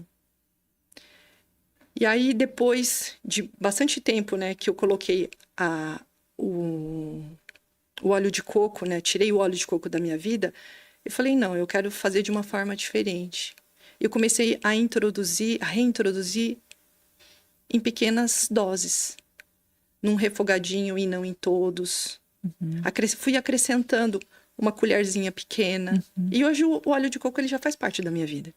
E aí depois de bastante tempo, né, que eu coloquei o óleo de coco, né, tirei o óleo de coco da minha vida, eu falei, não, eu quero fazer de uma forma diferente. Eu comecei a reintroduzir em pequenas doses, num refogadinho e não em todos. Fui acrescentando uma colherzinha pequena. E hoje o óleo de coco ele já faz parte da minha vida.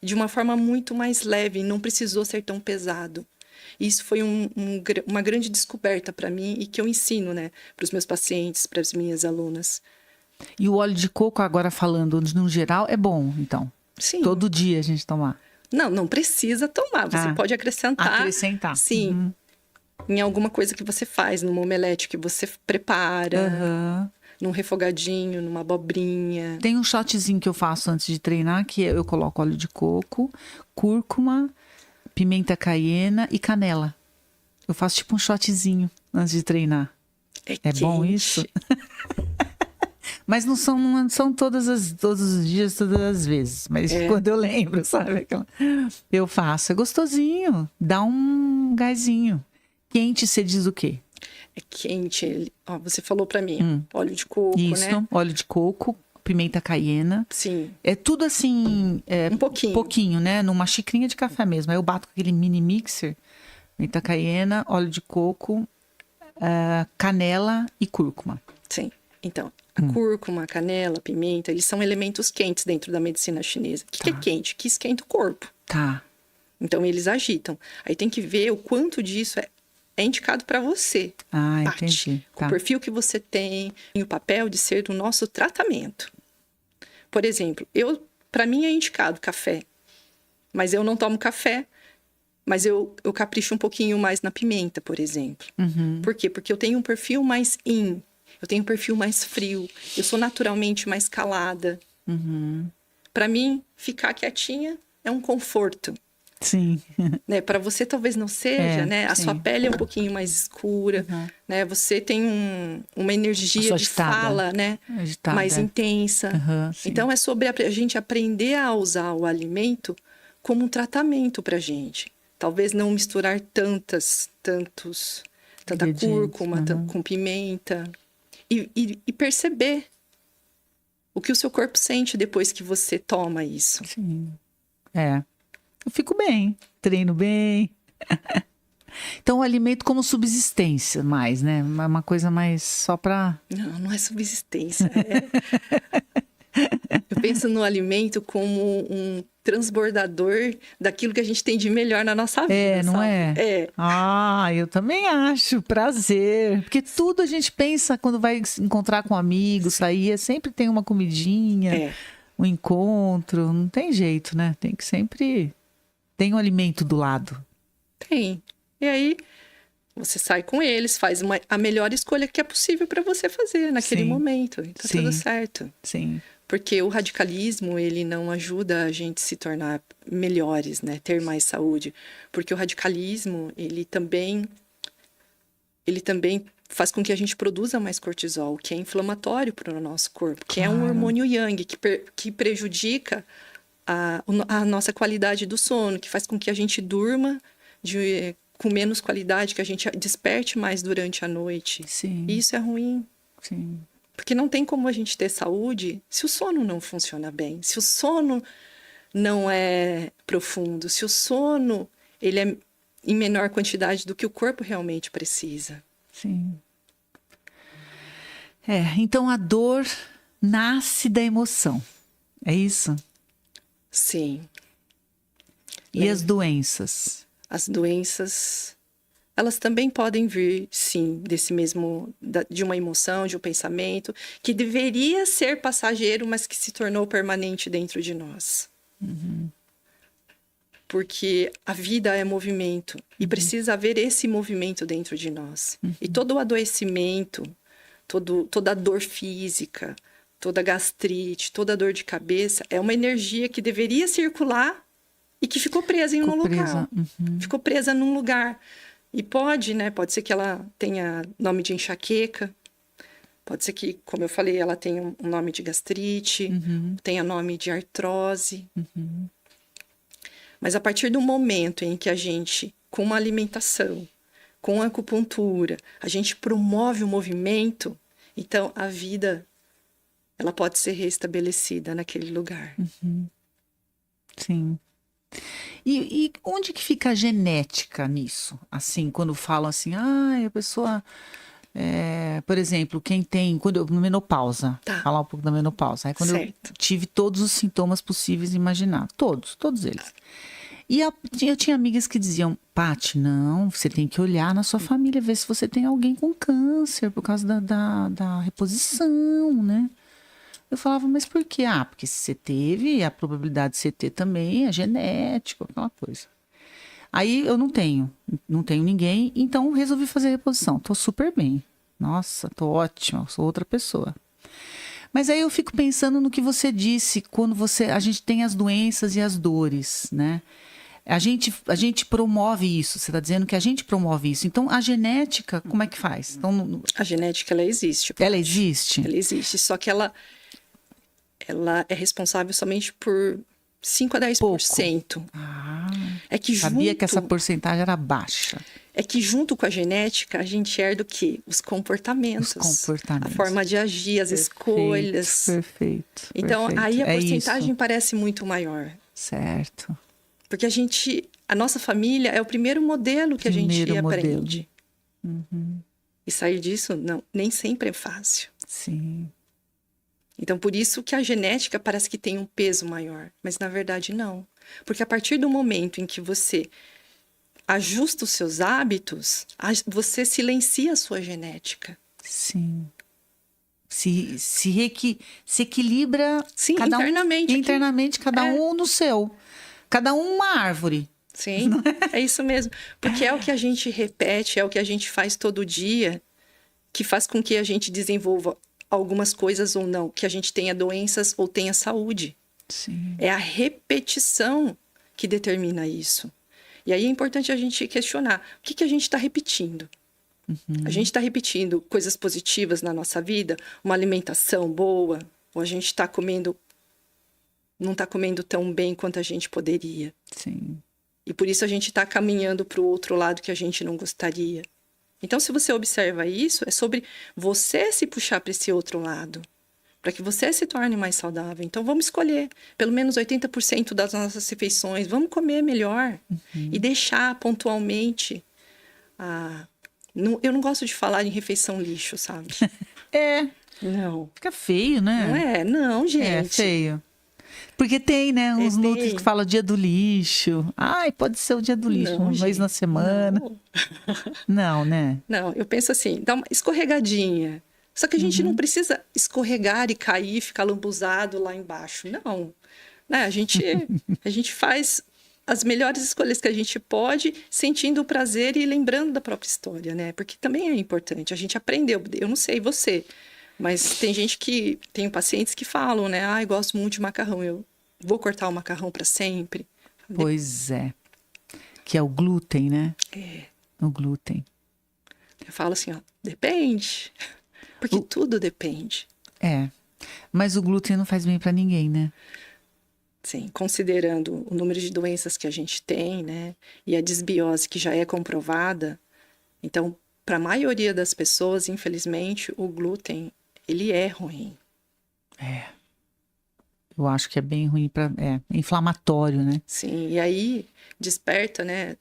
De uma forma muito mais leve, não precisou ser tão pesado. Isso foi uma grande descoberta para mim e que eu ensino, né, para os meus pacientes, para as minhas alunas. E o óleo de coco, agora falando no geral, é bom, então? Sim. Todo dia a gente tomar? Não precisa tomar. Você pode acrescentar. Acrescentar. Sim. Em alguma coisa que você faz, numa omelete que você prepara. num refogadinho, numa abobrinha. Tem um shotzinho que eu faço antes de treinar, que eu coloco óleo de coco, cúrcuma, pimenta caiena e canela. Eu faço tipo um shotzinho antes de treinar. É bom isso? Mas não são todos os dias, todas as vezes. Mas quando eu lembro, sabe? Eu faço. É gostosinho. Dá um gásinho. Quente, você diz o quê? É quente. Ó, você falou pra mim, óleo de coco, isso, né? Óleo de coco, pimenta caiena. Sim. É tudo assim... um pouquinho. Pouquinho, né? Numa xicrinha de café mesmo. Aí eu bato com aquele mini mixer. Pimenta caiena, óleo de coco, canela e cúrcuma. Sim. Então, a cúrcuma, a canela, a pimenta, eles são elementos quentes dentro da medicina chinesa. O que é quente? Que esquenta o corpo. Tá. Então, eles agitam. Aí tem que ver o quanto disso é indicado para você. Entendi. Com o perfil que você tem e o papel de ser do nosso tratamento. Por exemplo, para mim é indicado café, mas eu não tomo café, mas eu capricho um pouquinho mais na pimenta, por exemplo. Por quê? Porque eu tenho um perfil mais yin, eu tenho um perfil mais frio, eu sou naturalmente mais calada. Para mim, ficar quietinha é um conforto. Sim. Né? Para você talvez não seja, né? A sua pele é um pouquinho mais escura, né? Você tem uma energia de fala, né? Agitada, mais intensa. Então é sobre a gente aprender a usar o alimento como um tratamento para gente. Talvez não misturar tanta cúrcuma com pimenta e perceber o que o seu corpo sente depois que você toma isso. Sim. Eu fico bem, treino bem. Então, o alimento como subsistência mais, né? Uma coisa mais só para... Não é subsistência. Eu penso no alimento como um transbordador daquilo que a gente tem de melhor na nossa vida, não sabe? Eu também acho. Prazer. Porque tudo a gente pensa quando vai se encontrar com amigos, sair, sempre tem uma comidinha, um encontro. Não tem jeito, né? Tem que sempre... Tem um alimento do lado. Tem. E aí, você sai com eles, faz a melhor escolha que é possível para você fazer naquele momento. E tá tudo certo. Sim. Porque o radicalismo, ele não ajuda a gente se tornar melhores, né? Ter mais saúde. Porque o radicalismo, ele também faz com que a gente produza mais cortisol, que é inflamatório para o nosso corpo. Que é um hormônio yang, que prejudica a nossa qualidade do sono, que faz com que a gente durma com menos qualidade, que a gente desperte mais durante a noite. Sim. E isso é ruim. Sim. Porque não tem como a gente ter saúde se o sono não funciona bem, se o sono não é profundo, se o sono ele é em menor quantidade do que o corpo realmente precisa. Sim. Então a dor nasce da emoção. É isso? Sim. E as doenças? As doenças, elas também podem vir, sim, de uma emoção, de um pensamento, que deveria ser passageiro, mas que se tornou permanente dentro de nós. Porque a vida é movimento, e precisa haver esse movimento dentro de nós. E todo o adoecimento, toda a dor física, toda a gastrite, toda a dor de cabeça, é uma energia que deveria circular e que ficou presa em um local. Ficou presa num lugar. E pode ser que ela tenha nome de enxaqueca, pode ser que, como eu falei, ela tenha um nome de gastrite, tenha nome de artrose. Mas a partir do momento em que a gente, com uma alimentação, com a acupuntura, a gente promove o movimento, então a vida ela pode ser restabelecida naquele lugar. Sim. E onde que fica a genética nisso? Assim, quando falam assim, a pessoa... por exemplo, menopausa. Tá. Falar um pouco da menopausa. Aí quando eu tive todos os sintomas possíveis e imagináveis. Todos eles. E eu tinha amigas que diziam, Paty, não, você tem que olhar na sua família, ver se você tem alguém com câncer, por causa da reposição, né? Eu falava, mas por quê? Porque se você teve, a probabilidade de você ter também é genético, aquela coisa. Aí eu não tenho ninguém, então resolvi fazer a reposição. Tô super bem. Nossa, tô ótima, sou outra pessoa. Mas aí eu fico pensando no que você disse, quando a gente tem as doenças e as dores, né? A gente promove isso, você está dizendo que a gente promove isso. Então, a genética, como é que faz? Então, A genética, ela existe. ela existe? Ela existe, só que ela é responsável somente por 5 a 10%. Ah, é que sabia que essa porcentagem era baixa. É que junto com a genética, a gente herda o quê? Os comportamentos. A forma de agir, as escolhas. Perfeito. Então, perfeito. aí a porcentagem parece muito maior. Certo. Porque a nossa família é o primeiro modelo que a gente aprende. Uhum. E sair disso, nem sempre é fácil. Sim. Então, por isso que a genética parece que tem um peso maior. Mas, na verdade, não. Porque a partir do momento em que você ajusta os seus hábitos, você silencia a sua genética. Sim. Se equilibra. Sim, internamente, cada um no seu. Cada um uma árvore. Sim, é isso mesmo. Porque é o que a gente repete, é o que a gente faz todo dia, que faz com que a gente desenvolva algumas coisas ou não, que a gente tenha doenças ou tenha saúde. Sim. É a repetição que determina isso. E aí é importante a gente questionar o que a gente está repetindo. A gente está repetindo coisas positivas na nossa vida, uma alimentação boa, ou a gente está comendo, não está comendo tão bem quanto a gente poderia. Sim. E por isso a gente está caminhando para o outro lado que a gente não gostaria. Então, se você observa isso, é sobre você se puxar para esse outro lado, para que você se torne mais saudável. Então, vamos escolher pelo menos 80% das nossas refeições, vamos comer melhor e deixar pontualmente eu não gosto de falar em refeição lixo, sabe? Não. Fica feio, né? Não é? Não, gente. É feio. Porque tem, né, uns nutris que falam dia do lixo. Ai, pode ser o dia do lixo, uma vez na semana. Não, né? Não, eu penso assim, dá uma escorregadinha. Só que a gente não precisa escorregar e cair, ficar lambuzado lá embaixo. Não. Né? A gente faz as melhores escolhas que a gente pode, sentindo o prazer e lembrando da própria história, né? Porque também é importante. A gente aprendeu. Eu não sei você, mas tem pacientes que falam, né? Eu gosto muito de macarrão. Eu vou cortar o macarrão para sempre. Pois é. Que é o glúten, né? É. O glúten. Eu falo assim, depende. Porque tudo depende. É. Mas o glúten não faz bem para ninguém, né? Sim, considerando o número de doenças que a gente tem, né? E a desbiose que já é comprovada. Então, para a maioria das pessoas, infelizmente, o glúten, ele é ruim. É. Eu acho que é bem ruim inflamatório, né? Sim, e aí desperta, né,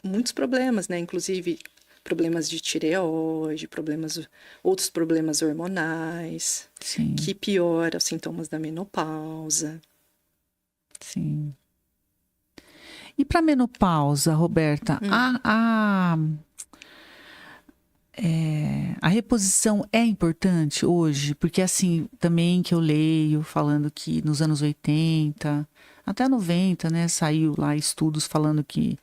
muitos problemas, né? Inclusive problemas de tireoide, outros problemas hormonais, Sim. que piora os sintomas da menopausa. Sim. E para menopausa, Roberta, a reposição é importante hoje? Porque assim, também que eu leio falando que nos anos 80, até 90, né, saiu lá estudos falando que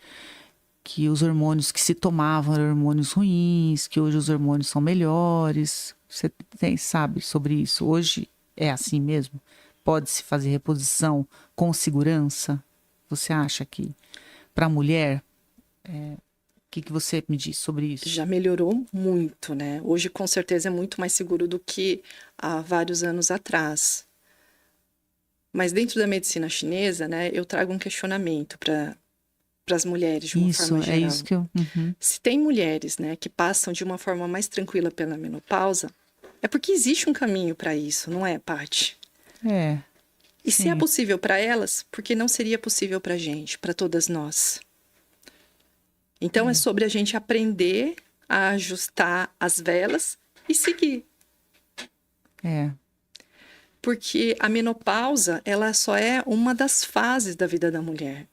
os hormônios que se tomavam eram hormônios ruins, que hoje os hormônios são melhores. Você sabe sobre isso? Hoje é assim mesmo? Pode-se fazer reposição com segurança? Você acha que para a mulher, o que você me diz sobre isso? Já melhorou muito, né? Hoje, com certeza, é muito mais seguro do que há vários anos atrás. Mas dentro da medicina chinesa, né, eu trago um questionamento para as mulheres, de uma forma geral. Isso que eu... Se tem mulheres, né, que passam de uma forma mais tranquila pela menopausa, é porque existe um caminho para isso, não é, Paty? E se é possível para elas, por que não seria possível para a gente, para todas nós? Então, é sobre a gente aprender a ajustar as velas e seguir. Porque a menopausa, ela só é uma das fases da vida da mulher.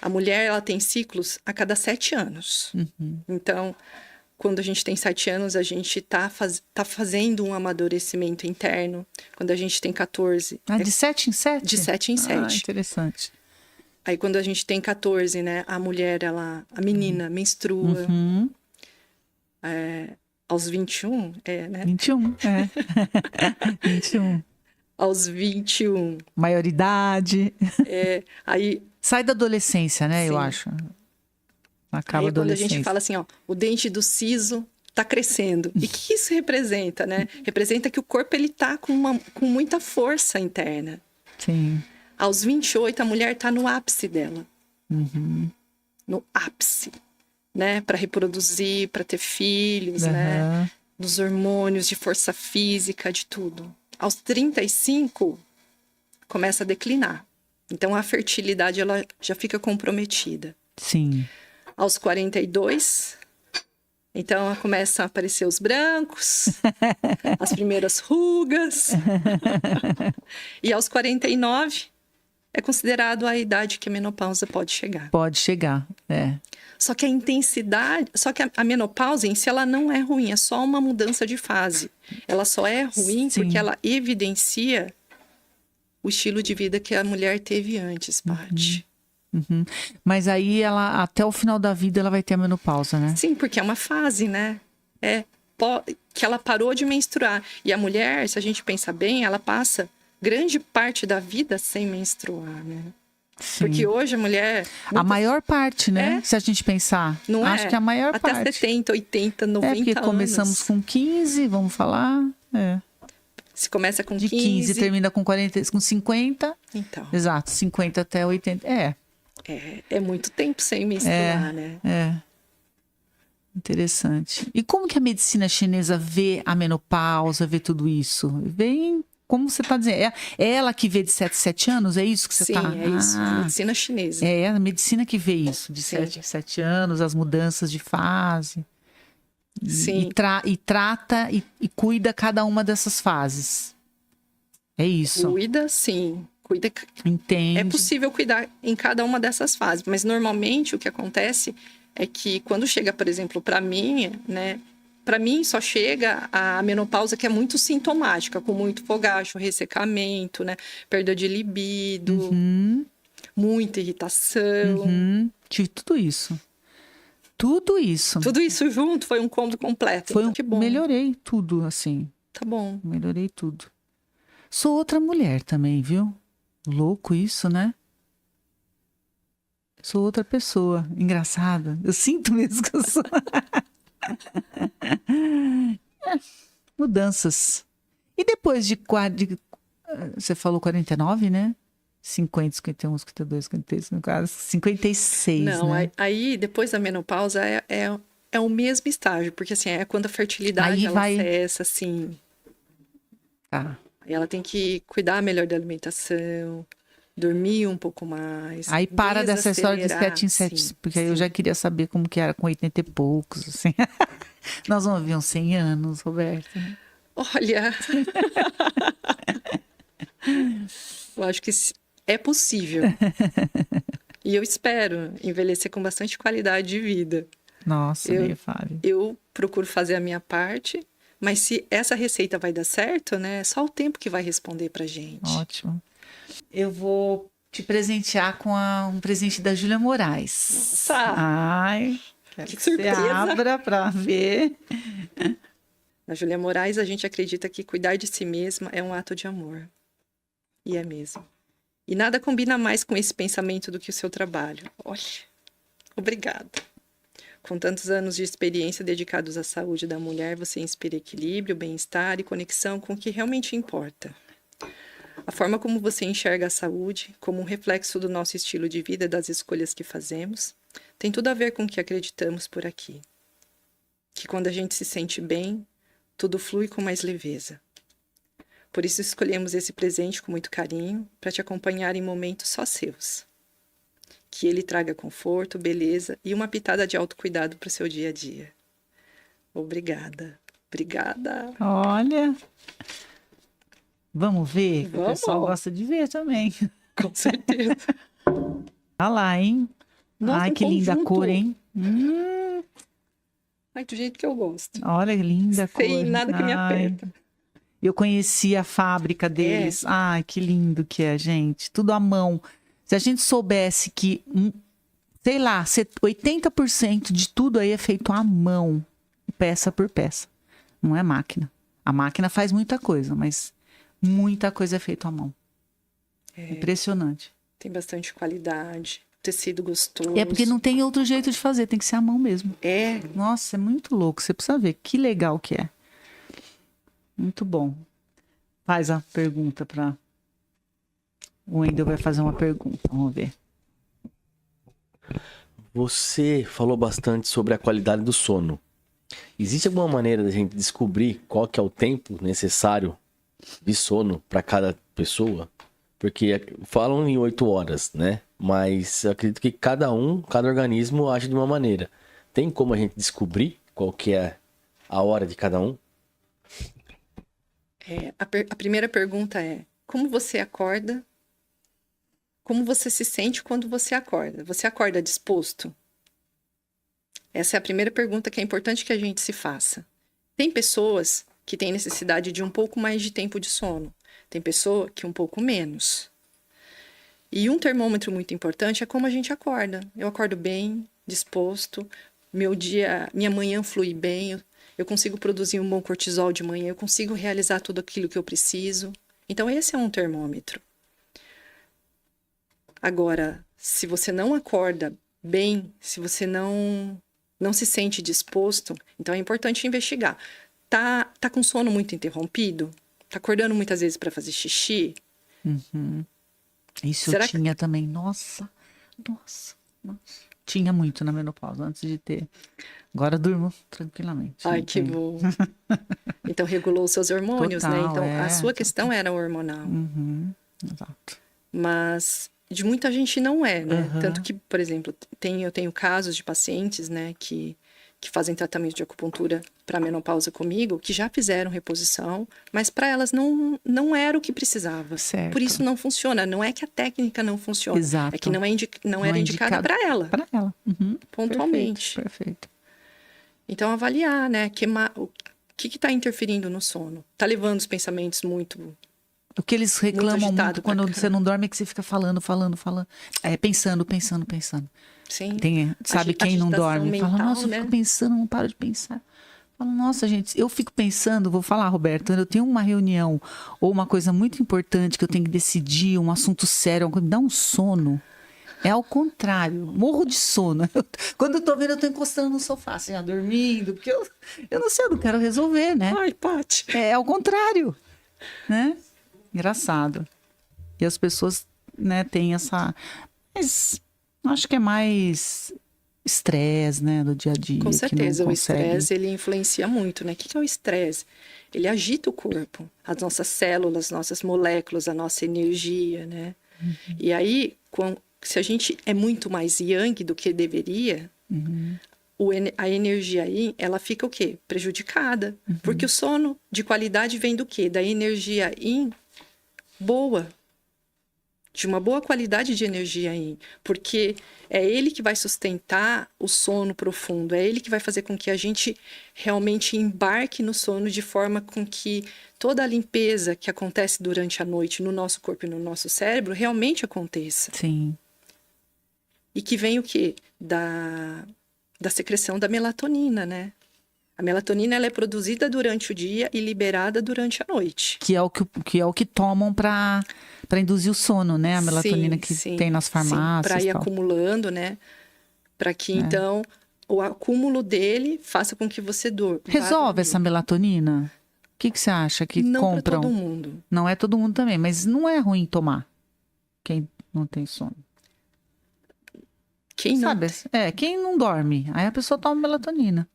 A mulher, ela tem ciclos a cada 7 anos. Então, quando a gente tem 7 anos, a gente tá fazendo um amadurecimento interno. Quando a gente tem 14... de 7 em 7? De 7 em 7. Interessante. Aí, quando a gente tem 14, né? A mulher, a menina, menstrua. Aos 21, né? 21, 21. Aos 21. Maioridade. Aí, Sai da adolescência, né? Eu sim. acho. Acaba a Aí quando a adolescência. gente fala assim, ó, o dente do siso tá crescendo. E o que isso representa, né? Representa que o corpo, ele tá com muita força interna. Sim. Aos 28, a mulher tá no ápice dela. Uhum. No ápice, né? Para reproduzir, para ter filhos, Aham. né? Dos hormônios, de força física, de tudo. Aos 35, começa a declinar. Então, a fertilidade, ela já fica comprometida. Sim. Aos 42, então começam a aparecer os brancos, as primeiras rugas. E aos 49, é considerado a idade que a menopausa pode chegar. Pode chegar, Só que a intensidade, só que a menopausa em si, ela não é ruim, é só uma mudança de fase. Ela só é ruim Sim. porque ela evidencia o estilo de vida que a mulher teve antes, Paty. Uhum. Mas aí ela, até o final da vida, ela vai ter a menopausa, né? Sim, porque é uma fase, né? Que ela parou de menstruar. E a mulher, se a gente pensar bem, ela passa grande parte da vida sem menstruar, né? Sim. Porque hoje a mulher... A maior parte, né? Se a gente pensar. Não Acho que a maior até parte. 70, 80, 90 porque anos. começamos com 15, vamos falar. Se começa com De 15 termina com 40, com 50. Então, Exato, 50 até 80. é muito tempo sem menstruar, né? Interessante. E como que a medicina chinesa vê a menopausa, vê tudo isso? Vem, como você está dizendo, é ela que vê de 7 anos? É isso que você Sim, está... é isso. A medicina chinesa. É a medicina que vê isso, de Sim. 7 anos, as mudanças de fase. Sim. E trata e cuida cada uma dessas fases. É isso. Cuida, sim. Cuida. Entende? É possível cuidar em cada uma dessas fases, mas normalmente o que acontece é que quando chega, por exemplo, para mim, né? Para mim só chega a menopausa que é muito sintomática, com muito fogacho, ressecamento, né? Perda de libido, muita irritação. Tive tudo isso. Tudo isso. Tudo isso junto foi um combo completo. Foi Então, que bom. Melhorei tudo, assim. Tá bom. Melhorei tudo. Sou outra mulher também, viu? Louco isso, né? Sou outra pessoa. Engraçada. Eu sinto mesmo que eu sou. Mudanças. E depois de você falou 49, né? 50, 51, 52, 53, 54, 56, Não, né? aí depois da menopausa é o mesmo estágio, porque assim, é quando a fertilidade Aí ela cessa, assim. Tá. Aí ela tem que cuidar melhor da alimentação, dormir um pouco mais. Aí para dessa história de 7 em 7, sim, porque aí eu já queria saber como que era com 80 e poucos, assim. Nós vamos ver uns 100 anos, Roberta. Olha, eu acho que é possível. E eu espero envelhecer com bastante qualidade de vida. Nossa, nem fale. Eu procuro fazer a minha parte, mas se essa receita vai dar certo, né? É só o tempo que vai responder pra gente. Ótimo. Eu vou te presentear com um presente da Júlia Moraes. Nossa! Ai, quero Que que surpresa! você abra pra ver. Na Júlia Moraes, a gente acredita que cuidar de si mesma é um ato de amor. E é mesmo. E nada combina mais com esse pensamento do que o seu trabalho. Olha, obrigada. Com tantos anos de experiência dedicados à saúde da mulher, você inspira equilíbrio, bem-estar e conexão com o que realmente importa. A forma como você enxerga a saúde, como um reflexo do nosso estilo de vida e das escolhas que fazemos, tem tudo a ver com o que acreditamos por aqui. Que quando a gente se sente bem, tudo flui com mais leveza. Por isso escolhemos esse presente com muito carinho, para te acompanhar em momentos só seus. Que ele traga conforto, beleza e uma pitada de autocuidado para o seu dia a dia. Obrigada. Obrigada. Olha. Vamos ver? Vamos. O pessoal gosta de ver também. Com certeza. Olha lá, hein? Nossa, ai, que linda a cor, hein? Ai, do jeito que eu gosto. Olha, linda a cor. Sem nada que me aperta. Eu conheci a fábrica deles. Ai, que lindo que é, gente. Tudo à mão. Se a gente soubesse que, sei lá, 80% de tudo aí é feito à mão, peça por peça. Não é máquina. A máquina faz muita coisa, mas muita coisa é feita à mão. Impressionante. Tem bastante qualidade, tecido gostoso. E é porque não tem outro jeito de fazer, tem que ser à mão mesmo. É. Nossa, é muito louco. Você precisa ver que legal que é. Muito bom. Faz a pergunta para... O Wendel vai fazer uma pergunta, vamos ver. Você falou bastante sobre a qualidade do sono. Existe alguma maneira da gente descobrir qual que é o tempo necessário de sono para cada pessoa? Porque falam em 8 horas, né? Mas eu acredito que cada organismo age de uma maneira. Tem como a gente descobrir qual que é a hora de cada um? A primeira pergunta é: como você acorda? Como você se sente quando você acorda? Você acorda disposto? Essa é a primeira pergunta que é importante que a gente se faça. Tem pessoas que têm necessidade de um pouco mais de tempo de sono. Tem pessoa que um pouco menos. E um termômetro muito importante é como a gente acorda. Eu acordo bem, disposto, minha manhã flui bem, eu consigo produzir um bom cortisol de manhã, eu consigo realizar tudo aquilo que eu preciso. Então, esse é um termômetro. Agora, se você não acorda bem, se você não se sente disposto, então é importante investigar. Tá com sono muito interrompido? Tá acordando muitas vezes para fazer xixi? Uhum. Isso Será eu tinha também. Nossa. Tinha muito na menopausa, antes de ter. Agora eu durmo tranquilamente. Ai, que bom. Então, regulou os seus hormônios, Total, né? Então, é, a sua questão era hormonal. Uhum. Exato. Mas de muita gente não é, né? Uhum. Tanto que, por exemplo, eu tenho casos de pacientes, né, que fazem tratamento de acupuntura para menopausa comigo, que já fizeram reposição, mas para elas não era o que precisava. Certo. Por isso não funciona. Não é que a técnica não funciona. Exato. É que não era indicada para ela. Para ela. Uhum. Pontualmente. Perfeito. Então, avaliar, né? O que está interferindo no sono? Está levando os pensamentos muito... O que eles reclamam muito quando você não dorme é que você fica falando. Pensando. Sim. Sabe quem não dorme? Mental, Fala, nossa, né? eu fico pensando, não paro de pensar. Fala, nossa, gente, eu fico pensando, vou falar, Roberto, quando eu tenho uma reunião ou uma coisa muito importante que eu tenho que decidir, um assunto sério, me dá um sono. É ao contrário, morro de sono. Quando eu tô vendo, eu tô encostando no sofá, assim, dormindo, porque eu não sei, eu não quero resolver, né? Ai, Paty. É ao contrário, né? Engraçado. E as pessoas, né, têm essa... Mas acho que é mais estresse, né, do dia a dia. Com certeza, que não o consegue... estresse, ele influencia muito, né? O que é o estresse? Ele agita o corpo, as nossas células, nossas moléculas, a nossa energia, né? Uhum. E aí, se a gente é muito mais yang do que deveria, uhum. A energia aí, ela fica o quê? Prejudicada. Uhum. Porque o sono de qualidade vem do quê? Da energia yin boa. De uma boa qualidade de energia yin. Porque é ele que vai sustentar o sono profundo. É ele que vai fazer com que a gente realmente embarque no sono de forma com que toda a limpeza que acontece durante a noite no nosso corpo e no nosso cérebro realmente aconteça. Sim. E que vem o quê? Da secreção da melatonina, né? A melatonina, ela é produzida durante o dia e liberada durante a noite. Que é o que tomam para induzir o sono, né? A melatonina que tem nas farmácias. Para ir acumulando, né? Para que, então, o acúmulo dele faça com que você durma. Resolve essa melatonina? O que você acha que não compram? Não para todo mundo. Não é todo mundo também, mas não é ruim tomar. Quem não tem sono. Quem não... quem não dorme. Aí a pessoa toma melatonina.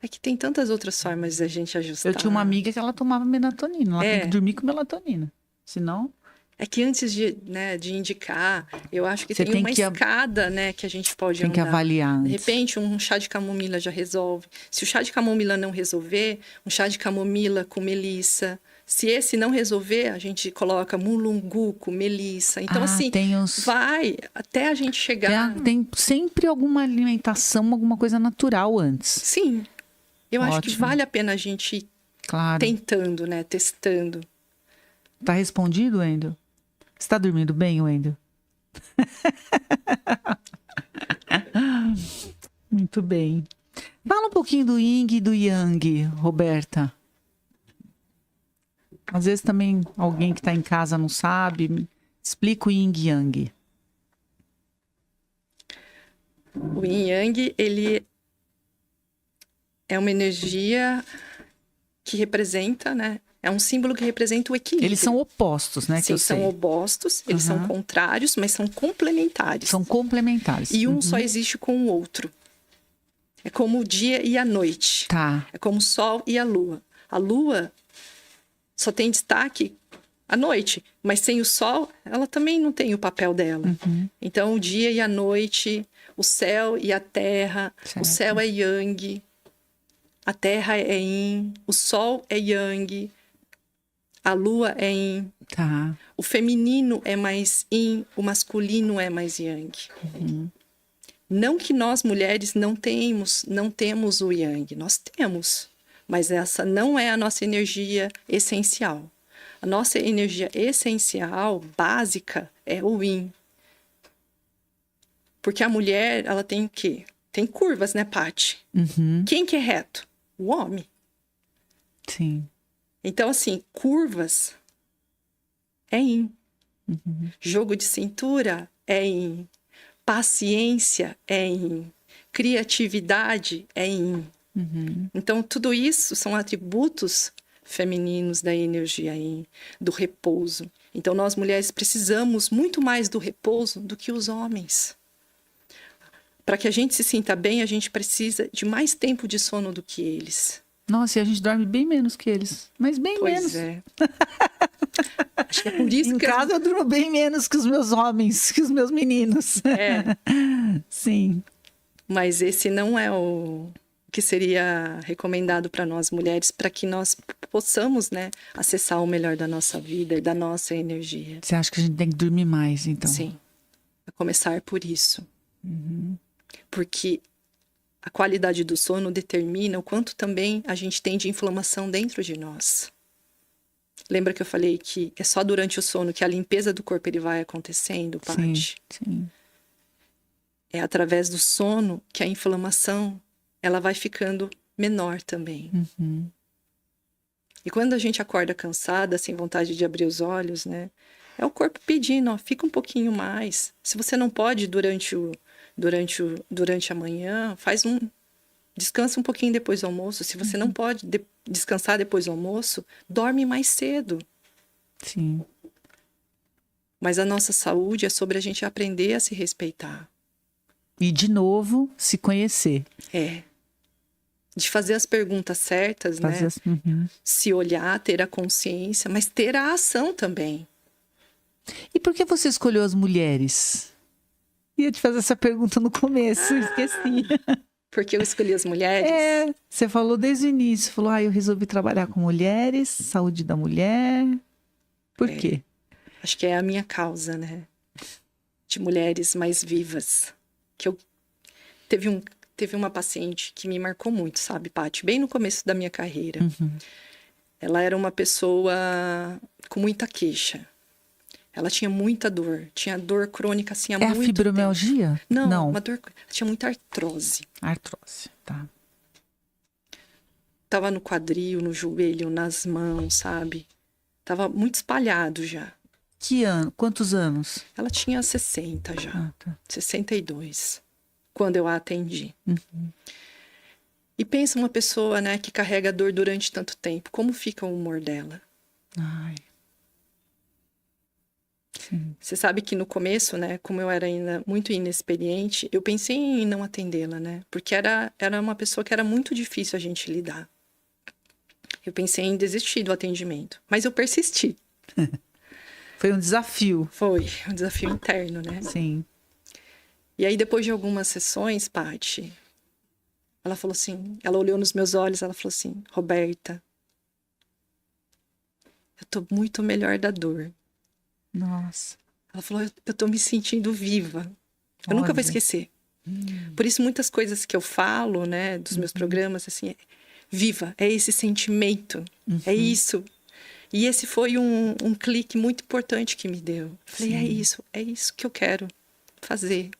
É que tem tantas outras formas de a gente ajustar. Eu tinha uma amiga que ela tomava melatonina. Ela tem que dormir com melatonina. Senão... É que antes de indicar, eu acho que tem uma escada, né, que a gente pode andar. Tem que avaliar antes. De repente, um chá de camomila já resolve. Se o chá de camomila não resolver, um chá de camomila com melissa. Se esse não resolver, a gente coloca mulungu com melissa. Então, assim, vai até a gente chegar... Tem sempre alguma alimentação, alguma coisa natural antes. Sim. Eu acho que vale a pena a gente ir tentando, né? Testando. Tá respondido, Wendel? Você tá dormindo bem, Wendel? Muito bem. Fala pouquinho do yin e do yang, Roberta. Às vezes também alguém que está em casa não sabe. Explica o yin e yang. O yin yang, ele é uma energia que representa, né? É um símbolo que representa o equilíbrio. Eles são opostos, né? Sim, são opostos, eles são contrários, mas são complementares. São complementares. E um só existe com o outro. É como o dia e a noite. Tá. É como o sol e a lua. A lua só tem destaque à noite, mas sem o sol, ela também não tem o papel dela. Então, o dia e a noite, o céu e a terra, Certo. o céu é yang, a terra é yin, o sol é yang, a lua é yin. Tá. O feminino é mais yin, o masculino é mais yang. Não que nós mulheres não temos o yang, nós temos, mas essa não é a nossa energia essencial. A nossa energia essencial, básica, é o yin. Porque a mulher, ela tem o quê? Tem curvas, né, Paty? Quem que é reto? O homem. Sim. Então, assim, curvas é yin. Jogo de cintura é yin. Paciência é yin. Criatividade é yin. Então, tudo isso são atributos femininos da energia yin, do repouso. Então, nós mulheres precisamos muito mais do repouso do que os homens. Para que a gente se sinta bem, a gente precisa de mais tempo de sono do que eles. Nossa, e a gente dorme bem menos que eles. Mas bem menos. Pois é. Acho que é por isso Em que... casa eu durmo bem menos que os meus homens, que os meus meninos. É, Sim. mas esse não é o que seria recomendado para nós mulheres, para que nós possamos, né, acessar o melhor da nossa vida e da nossa energia. Você acha que a gente tem que dormir mais, então? Sim, a começar por isso. Porque a qualidade do sono determina o quanto também a gente tem de inflamação dentro de nós. Lembra que eu falei que é só durante o sono que a limpeza do corpo ele vai acontecendo, Paty? Sim. É através do sono que a inflamação ela vai ficando menor também. E quando a gente acorda cansada, sem vontade de abrir os olhos, né? É o corpo pedindo, ó, fica um pouquinho mais. Se você não pode durante a manhã, descansa um pouquinho depois do almoço. Se você não pode descansar depois do almoço, dorme mais cedo. Sim. Mas a nossa saúde é sobre a gente aprender a se respeitar. E, de novo, se conhecer. É. De fazer as perguntas certas, né? Se olhar, ter a consciência, mas ter a ação também. E por que você escolheu as mulheres? Ia te fazer essa pergunta no começo, esqueci. Porque eu escolhi as mulheres? É, você falou desde o início, falou, eu resolvi trabalhar com mulheres, saúde da mulher. Por quê? Acho que é a minha causa, né? De mulheres mais vivas. Teve uma paciente que me marcou muito, sabe, Paty? Bem no começo da minha carreira. Ela era uma pessoa com muita queixa. Ela tinha muita dor. Tinha dor crônica, assim, há muito tempo. É a fibromialgia? Não. Uma dor... Tinha muita artrose. Artrose, tá. Tava no quadril, no joelho, nas mãos, sabe? Tava muito espalhado já. Que ano? Quantos anos? Ela tinha 60 já. Tá. 62. Quando eu a atendi. E pensa uma pessoa, né, que carrega dor durante tanto tempo. Como fica o humor dela? Ai. Sim. Você sabe que no começo, né, como eu era ainda muito inexperiente, eu pensei em não atendê-la, né? Porque era uma pessoa que era muito difícil a gente lidar. Eu pensei em desistir do atendimento, mas eu persisti. Foi um desafio. Foi um desafio interno, né? Sim. E aí, depois de algumas sessões, Paty, ela falou assim, ela olhou nos meus olhos, ela falou assim, Roberta, eu tô muito melhor da dor. Nossa. Ela falou, eu tô me sentindo viva. Eu nunca vou esquecer. Por isso, muitas coisas que eu falo, né, dos meus programas, assim, viva, é esse sentimento, é isso. E esse foi um clique muito importante que me deu. Falei, é isso que eu quero fazer.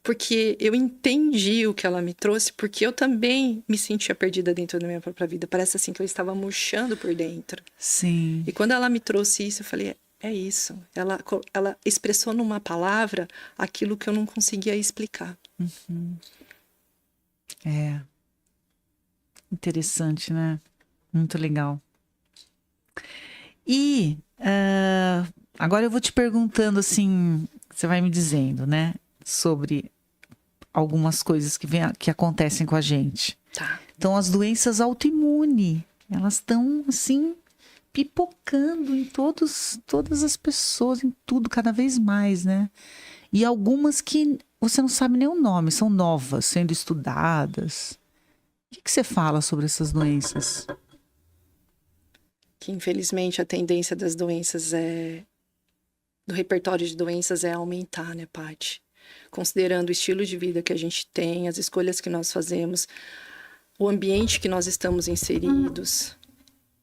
porque eu entendi o que ela me trouxe, porque eu também me sentia perdida dentro da minha própria vida. Parece assim que eu estava murchando por dentro. Sim. E quando ela me trouxe isso, eu falei, é isso. Ela expressou numa palavra aquilo que eu não conseguia explicar. É. Interessante, né? Muito legal. E agora eu vou te perguntando assim, você vai me dizendo, né? Sobre algumas coisas que acontecem com a gente. Tá. Então, as doenças autoimunes, elas estão assim pipocando em todas as pessoas, em tudo, cada vez mais, né? E algumas que você não sabe nem o nome, são novas, sendo estudadas. O que você fala sobre essas doenças? Que infelizmente a tendência das doenças do repertório de doenças é aumentar, né, Paty? Considerando o estilo de vida que a gente tem, as escolhas que nós fazemos, o ambiente que nós estamos inseridos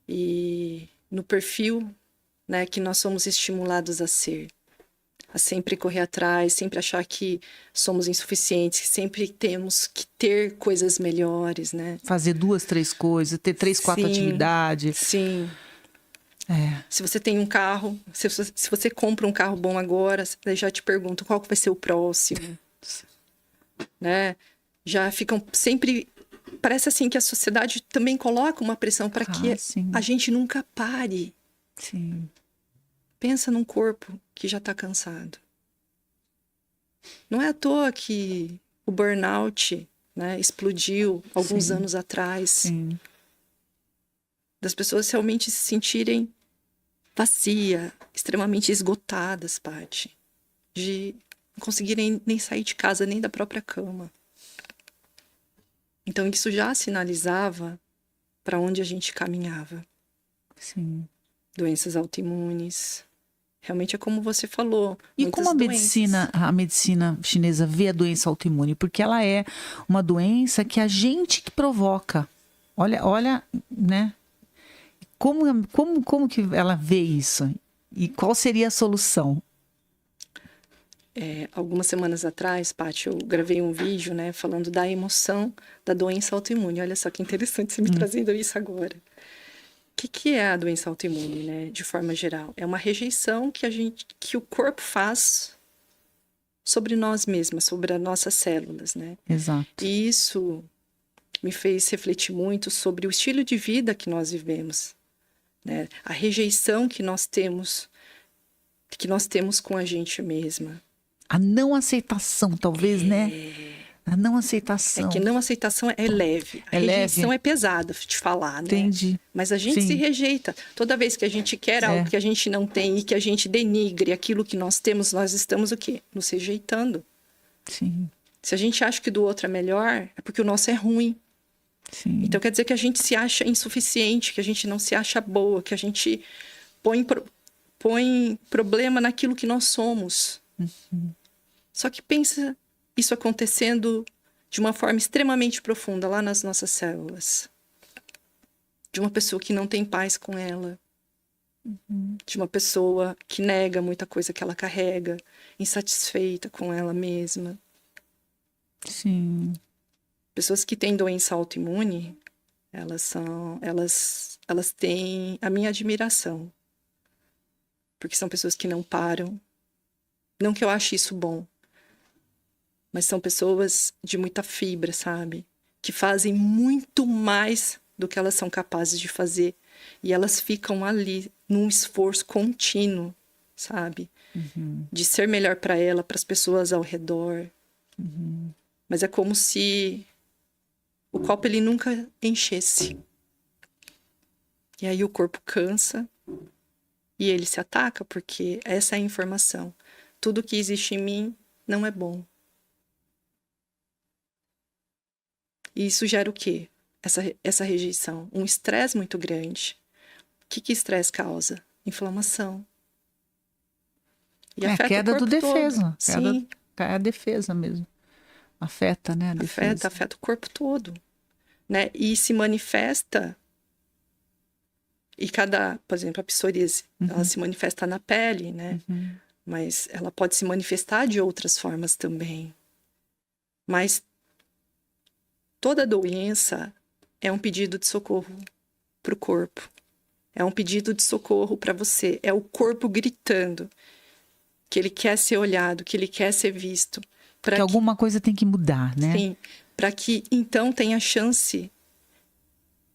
e no perfil, né, que nós somos estimulados a ser. A sempre correr atrás, sempre achar que somos insuficientes, que sempre temos que ter coisas melhores, né? Fazer 2, 3 coisas, ter 3, 4 Sim, atividades. Sim. É. Se você tem um carro, se você compra um carro bom agora, daí já te pergunto qual que vai ser o próximo, né? Já ficam sempre... Parece assim que a sociedade também coloca uma pressão para que sim. a gente nunca pare. Sim. Pensa num corpo que já está cansado. Não é à toa que o burnout, né, explodiu alguns anos atrás. Sim. Das pessoas realmente se sentirem vazia, extremamente esgotadas, Paty. De não conseguirem nem sair de casa, nem da própria cama. Então isso já sinalizava para onde a gente caminhava. Sim. Doenças autoimunes. Realmente é como você falou. E como a medicina chinesa vê a doença autoimune? Porque ela é uma doença que a gente que provoca. Olha, né? Como que ela vê isso? E qual seria a solução? Algumas semanas atrás, Paty, eu gravei um vídeo, né, falando da emoção da doença autoimune. Olha só que interessante você me trazendo isso agora. O que é a doença autoimune, né, de forma geral? É uma rejeição que o corpo faz sobre nós mesmas, sobre as nossas células, né? Exato. E isso me fez refletir muito sobre o estilo de vida que nós vivemos, né? A rejeição que nós temos com a gente mesma. A não aceitação, talvez, né? A não aceitação. É que não aceitação é leve. A rejeição é pesada de falar, né? Entendi. Mas a gente se rejeita. Toda vez que a gente quer algo que a gente não tem e que a gente denigre aquilo que nós temos, nós estamos o quê? Nos rejeitando. Sim. Se a gente acha que o do outro é melhor, é porque o nosso é ruim. Sim. Então quer dizer que a gente se acha insuficiente, que a gente não se acha boa, que a gente põe problema naquilo que nós somos. Uhum. Só que pensa isso acontecendo de uma forma extremamente profunda lá nas nossas células. De uma pessoa que não tem paz com ela. Uhum. De uma pessoa que nega muita coisa que ela carrega, insatisfeita com ela mesma. Sim. Pessoas que têm doença autoimune, elas têm a minha admiração. Porque são pessoas que não param. Não que eu ache isso bom. Mas são pessoas de muita fibra, sabe? Que fazem muito mais do que elas são capazes de fazer. E elas ficam ali num esforço contínuo, sabe? Uhum. De ser melhor para ela, para as pessoas ao redor. Uhum. Mas é como se o copo ele nunca enchesse. E aí o corpo cansa e ele se ataca, porque essa é a informação. Tudo que existe em mim não é bom. E isso gera o quê? Essa rejeição. Um estresse muito grande. O que estresse causa? Inflamação. E afeta queda o corpo do defesa. Sim. É a defesa mesmo. Afeta, né? A defesa. Afeta o corpo todo. Né? E se manifesta... E por exemplo, a psoríase, ela se manifesta na pele, né? Mas ela pode se manifestar de outras formas também. Mas toda doença é um pedido de socorro para o corpo. É um pedido de socorro para você. É o corpo gritando que ele quer ser olhado, que ele quer ser visto. Que alguma coisa tem que mudar, né? Sim, para que então tenha chance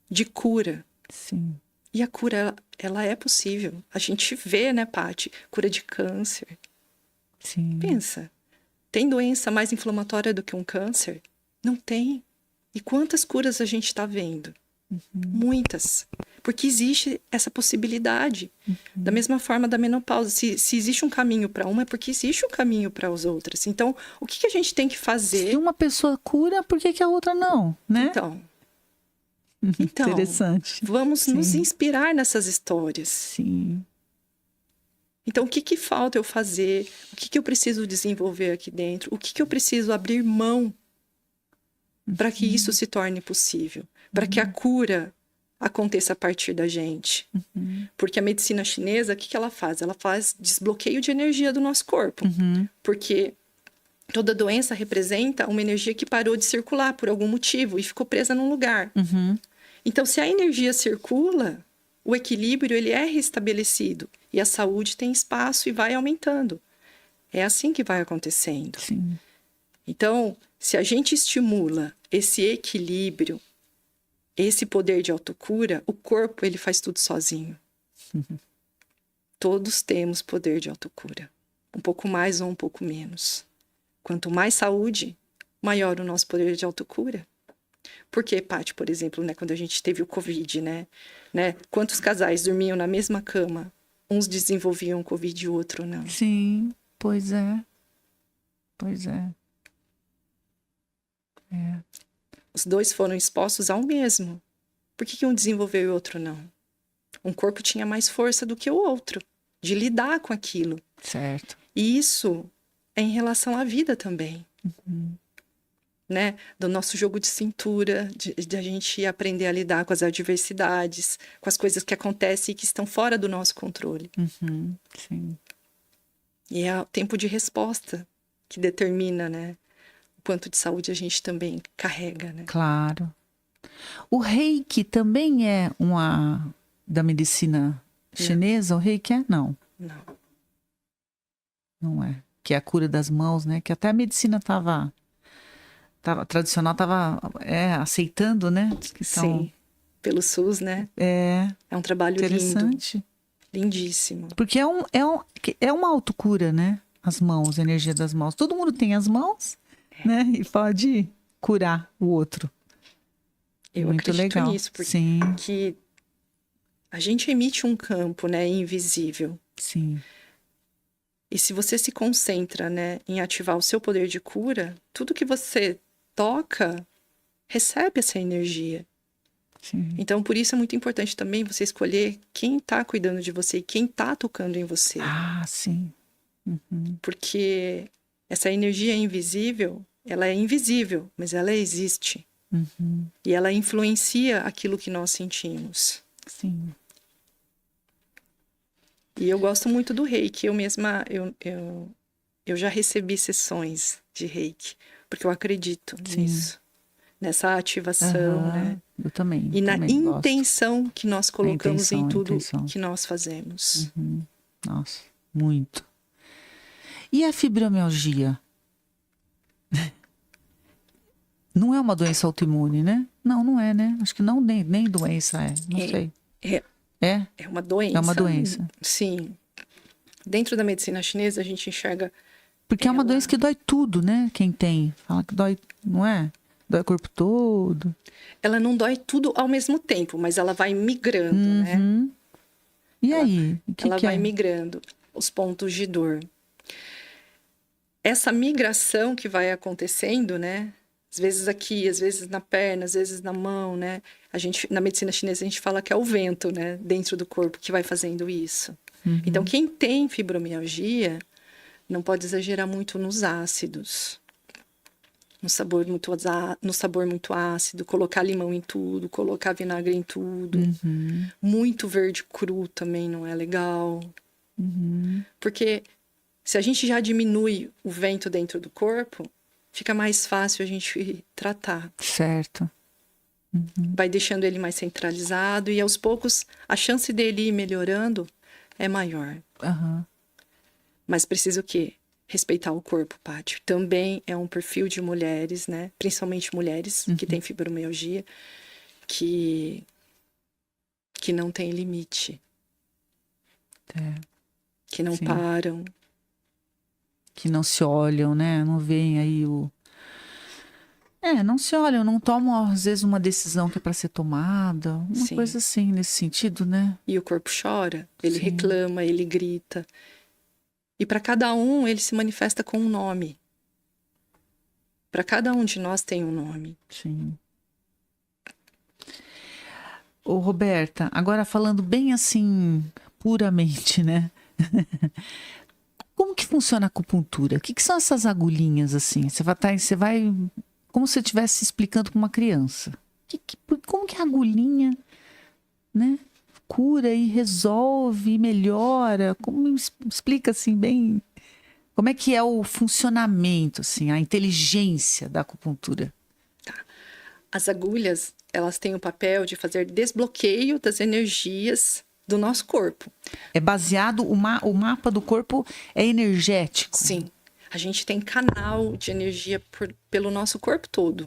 de cura. Sim. E a cura, ela é possível. A gente vê, né, Paty? Cura de câncer. Sim. Pensa, tem doença mais inflamatória do que um câncer? Não tem. E quantas curas a gente está vendo? Muitas. Porque existe essa possibilidade. Da mesma forma da menopausa. Se existe um caminho para uma, é porque existe um caminho para as outras. Então, o que a gente tem que fazer? Se uma pessoa cura, por que a outra não, né? Então, interessante. Vamos nos inspirar nessas histórias. Sim. Então, o que falta eu fazer? O que eu preciso desenvolver aqui dentro? O que eu preciso abrir mão para que isso se torne possível? Para que a cura aconteça a partir da gente. Porque a medicina chinesa, o que ela faz? Ela faz desbloqueio de energia do nosso corpo. Porque toda doença representa uma energia que parou de circular por algum motivo e ficou presa num lugar. Então, se a energia circula, o equilíbrio ele é restabelecido. E a saúde tem espaço e vai aumentando. É assim que vai acontecendo. Sim. Então, se a gente estimula esse equilíbrio, esse poder de autocura, o corpo ele faz tudo sozinho. Todos temos poder de autocura. Um pouco mais ou um pouco menos. Quanto mais saúde, maior o nosso poder de autocura. Porque, Paty, por exemplo, né, quando a gente teve o Covid, né? Quantos casais dormiam na mesma cama? Uns desenvolviam Covid e o outro não. Sim, pois é. Pois é. Os dois foram expostos ao mesmo. Por que um desenvolveu e o outro não? Um corpo tinha mais força do que o outro, de lidar com aquilo. Certo. E isso é em relação à vida também. Né? Do nosso jogo de cintura, de a gente aprender a lidar com as adversidades, com as coisas que acontecem e que estão fora do nosso controle. Sim. E é o tempo de resposta que determina, né, o quanto de saúde a gente também carrega, né? Claro. O reiki também é uma da medicina chinesa? O reiki é? Não. Não. Não é. Que é a cura das mãos, né? Que até a medicina tradicional estava aceitando, né? Sim. Pelo SUS, né? É um trabalho interessante. Lindo. Lindíssimo. Porque é uma autocura, né? As mãos, a energia das mãos. Todo mundo tem as mãos, né? E pode curar o outro. Eu muito acredito legal. nisso, porque Sim. que a gente emite um campo, né, invisível. Sim. E se você se concentra, né, em ativar o seu poder de cura, tudo que você toca recebe essa energia. Sim. Então, por isso é muito importante também você escolher quem está cuidando de você e quem está tocando em você. Ah, sim. Porque essa energia invisível, ela é invisível, mas ela existe. E ela influencia aquilo que nós sentimos. Sim. E eu gosto muito do reiki. Eu mesma, eu já recebi sessões de reiki, porque eu acredito nisso. Nessa ativação, né? Eu também. E na também intenção gosto. que nós colocamos em tudo que nós fazemos. Nossa, muito. E a fibromialgia? Não é uma doença autoimune, né? Não, não é, né? Acho que não, nem doença é. Não sei. É uma doença. É uma doença. Sim. Dentro da medicina chinesa, a gente enxerga... Porque é uma doença que dói tudo, né? Quem tem. Fala que dói, não é? Dói o corpo todo. Ela não dói tudo ao mesmo tempo, mas ela vai migrando, né? E aí? Ela vai migrando os pontos de dor. Essa migração que vai acontecendo, né? Às vezes aqui, às vezes na perna, às vezes na mão, né? Na medicina chinesa, a gente fala que é o vento, né? Dentro do corpo que vai fazendo isso. Então, quem tem fibromialgia não pode exagerar muito nos ácidos. No sabor muito ácido, colocar limão em tudo, colocar vinagre em tudo. Muito verde cru também não é legal. Porque se a gente já diminui o vento dentro do corpo, fica mais fácil a gente tratar. Certo. Vai deixando ele mais centralizado e aos poucos a chance dele ir melhorando é maior. Aham. Mas precisa o quê? Respeitar o corpo, Paty. Também é um perfil de mulheres, né? Principalmente mulheres que têm fibromialgia, que não tem limite, É. que não Sim. param. Que não se olham, né? Não veem aí o... não se olham, não tomam, às vezes, uma decisão que é para ser tomada. Uma Sim. coisa assim, nesse sentido, né? E o corpo chora, ele Sim. reclama, ele grita. E para cada um, ele se manifesta com um nome. Para cada um de nós tem um nome. Sim. Ô, Roberta, agora falando bem assim, puramente, né? Como que funciona a acupuntura? O que são essas agulhinhas assim? Você vai como se você estivesse explicando para uma criança. Como que a agulhinha, né, cura e resolve e melhora? Explica assim bem, como é que é o funcionamento, assim, a inteligência da acupuntura? As agulhas, elas têm o papel de fazer desbloqueio das energias do nosso corpo. É baseado, o mapa do corpo é energético? Sim. A gente tem canal de energia pelo nosso corpo todo.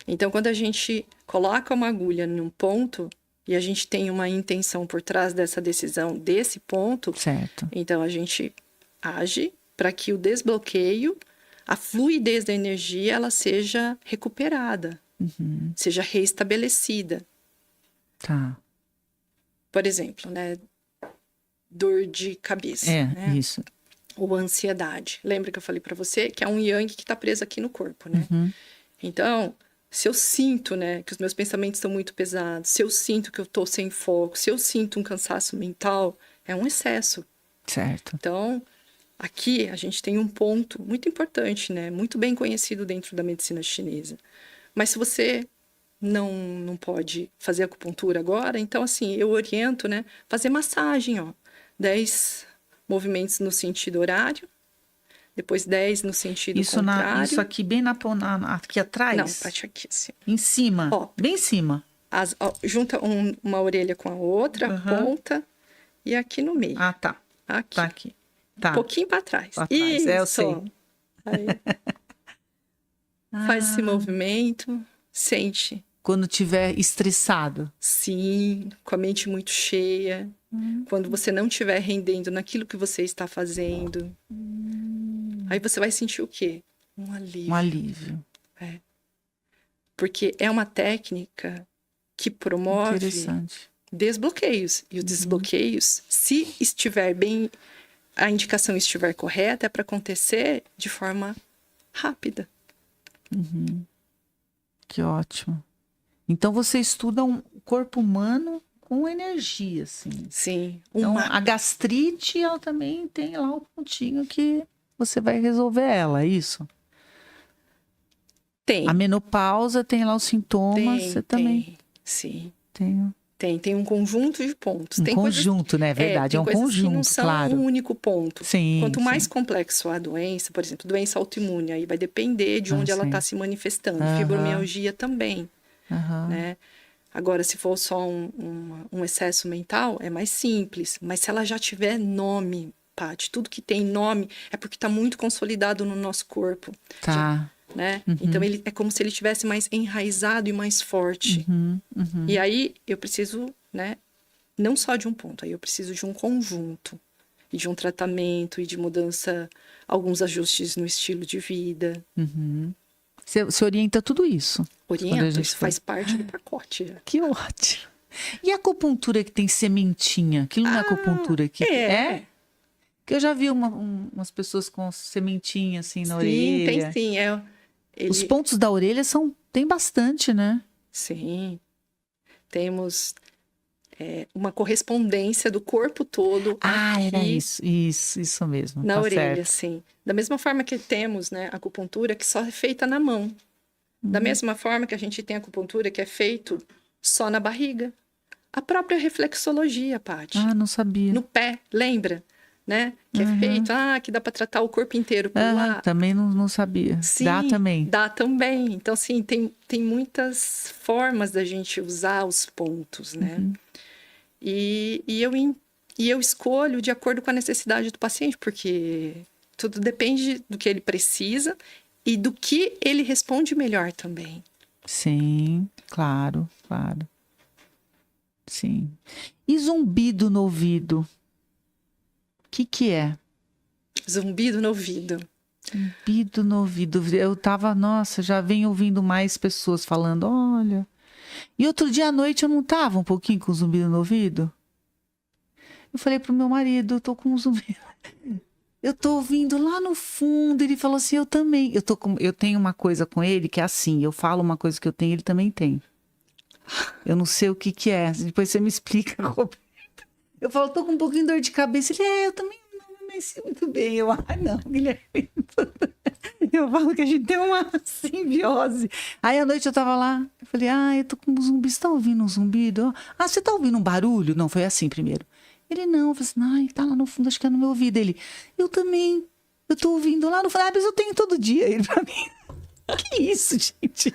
Então, quando a gente coloca uma agulha num ponto e a gente tem uma intenção por trás dessa decisão, desse ponto, Certo. então a gente age para que o desbloqueio, a fluidez da energia, ela seja recuperada, seja reestabelecida. Tá. Por exemplo, né? Dor de cabeça, né? Isso. Ou ansiedade. Lembra que eu falei para você que é um yang que está preso aqui no corpo, né? Então, se eu sinto, né, que os meus pensamentos estão muito pesados, se eu sinto que eu estou sem foco, se eu sinto um cansaço mental, é um excesso. Certo. Então, aqui a gente tem um ponto muito importante, né? Muito bem conhecido dentro da medicina chinesa. Mas se você não pode fazer acupuntura agora, então assim, eu oriento, né, fazer massagem, ó. 10 movimentos no sentido horário, depois 10 no sentido contrário. Isso aqui bem aqui atrás? Não, parte aqui, assim. Em cima, Ó, bem em cima. Junta uma orelha com a outra, ponta, e aqui no meio. Ah, tá. Aqui. Tá aqui. Tá. Um pouquinho para trás. Pra trás. Isso. Eu sei. Aí, faz esse movimento, sente. Quando tiver estressado. Sim, com a mente muito cheia. Quando você não estiver rendendo naquilo que você está fazendo. Aí você vai sentir o quê? Um alívio. Um alívio. É. Porque é uma técnica que promove Interessante. desbloqueios. E os desbloqueios, se estiver bem, a indicação estiver correta, é para acontecer de forma rápida. Que ótimo. Então você estuda um corpo humano com energia, assim. Sim. Então, a gastrite, ela também tem lá o pontinho que você vai resolver ela, é isso? Tem. A menopausa tem lá os sintomas, você também Sim. tem um conjunto de pontos. um Tem conjunto, coisas, né? É verdade, é um coisas conjunto, que não são claro. um único ponto. Sim. Quanto mais sim. complexo a doença, por exemplo, doença autoimune, aí vai depender de onde ela sim. está se manifestando. Aham. Fibromialgia também, Aham. né? Agora, se for só um excesso mental, é mais simples. Mas se ela já tiver nome, Paty, tudo que tem nome é porque está muito consolidado no nosso corpo. Tá. Né? Então, ele é como se ele tivesse mais enraizado e mais forte. E aí, eu preciso, né, não só de um ponto, aí eu preciso de um conjunto. E de um tratamento, e de mudança, alguns ajustes no estilo de vida. Você orienta tudo isso? Oriento, isso faz parte do pacote. Já. Que ótimo. E a acupuntura que tem sementinha? Aquilo não é acupuntura aqui? É? Porque eu já vi umas pessoas com sementinha assim na orelha. Tem sim. Os pontos da orelha tem bastante, né? Sim. Temos uma correspondência do corpo todo. Era isso mesmo. Na tá orelha, certo. sim. Da mesma forma que temos, né, acupuntura que só é feita na mão. Da mesma forma que a gente tem acupuntura que é feito só na barriga. A própria reflexologia, Paty. Não sabia. No pé, lembra? né? Que é feito, que dá para tratar o corpo inteiro por lá. Também não sabia. Sim, dá também. Dá também. Então, assim, tem muitas formas da gente usar os pontos, né? E eu escolho de acordo com a necessidade do paciente, porque tudo depende do que ele precisa e do que ele responde melhor também. Sim, claro. Sim. E zumbido no ouvido? O que é? Zumbido no ouvido. Zumbido no ouvido. Eu tava, nossa, já venho ouvindo mais pessoas falando, olha. E outro dia à noite eu não tava um pouquinho com zumbido no ouvido? Eu falei pro meu marido, eu tô com um zumbido. Eu tô ouvindo lá no fundo. Ele falou assim, eu também. Eu tenho uma coisa com ele que é assim, eu falo uma coisa que eu tenho, ele também tem. Eu não sei o que é. Depois você me explica, Roberto. Eu falo, tô com um pouquinho de dor de cabeça. Ele, eu também não amanheci muito bem. Eu, não, Guilherme. Eu falo que a gente tem uma simbiose. Aí à noite eu tava lá, eu falei, eu tô com um zumbido. Você tá ouvindo um zumbido? Você tá ouvindo um barulho? Não, foi assim primeiro. Ele, não. Eu falei assim, tá lá no fundo, acho que é no meu ouvido. Ele, eu também. Eu tô ouvindo lá no fundo. Mas eu tenho todo dia. Ele pra mim. Que isso, gente?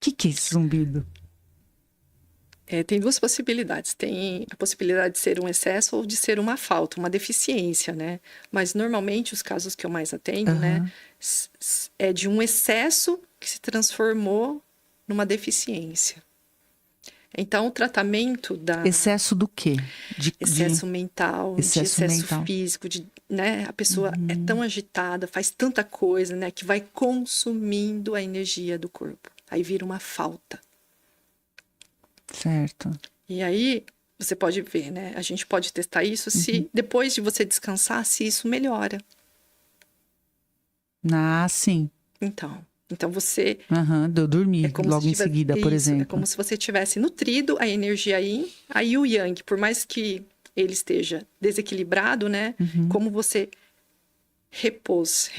O que é esse zumbido? Tem duas possibilidades. Tem a possibilidade de ser um excesso ou de ser uma falta, uma deficiência, né? Mas normalmente os casos que eu mais atendo, né, é de um excesso que se transformou numa deficiência. Então, o tratamento da... Excesso do quê? Excesso mental, excesso de excesso mental. físico, né? A pessoa é tão agitada, faz tanta coisa, né? Que vai consumindo a energia do corpo. Aí vira uma falta. Certo. E aí, você pode ver, né? A gente pode testar isso se, depois de você descansar, se isso melhora. Sim. Então você... Eu dormi logo em seguida, por exemplo. É como se você tivesse nutrido a energia aí o Yang, por mais que ele esteja desequilibrado, né? Como você repôs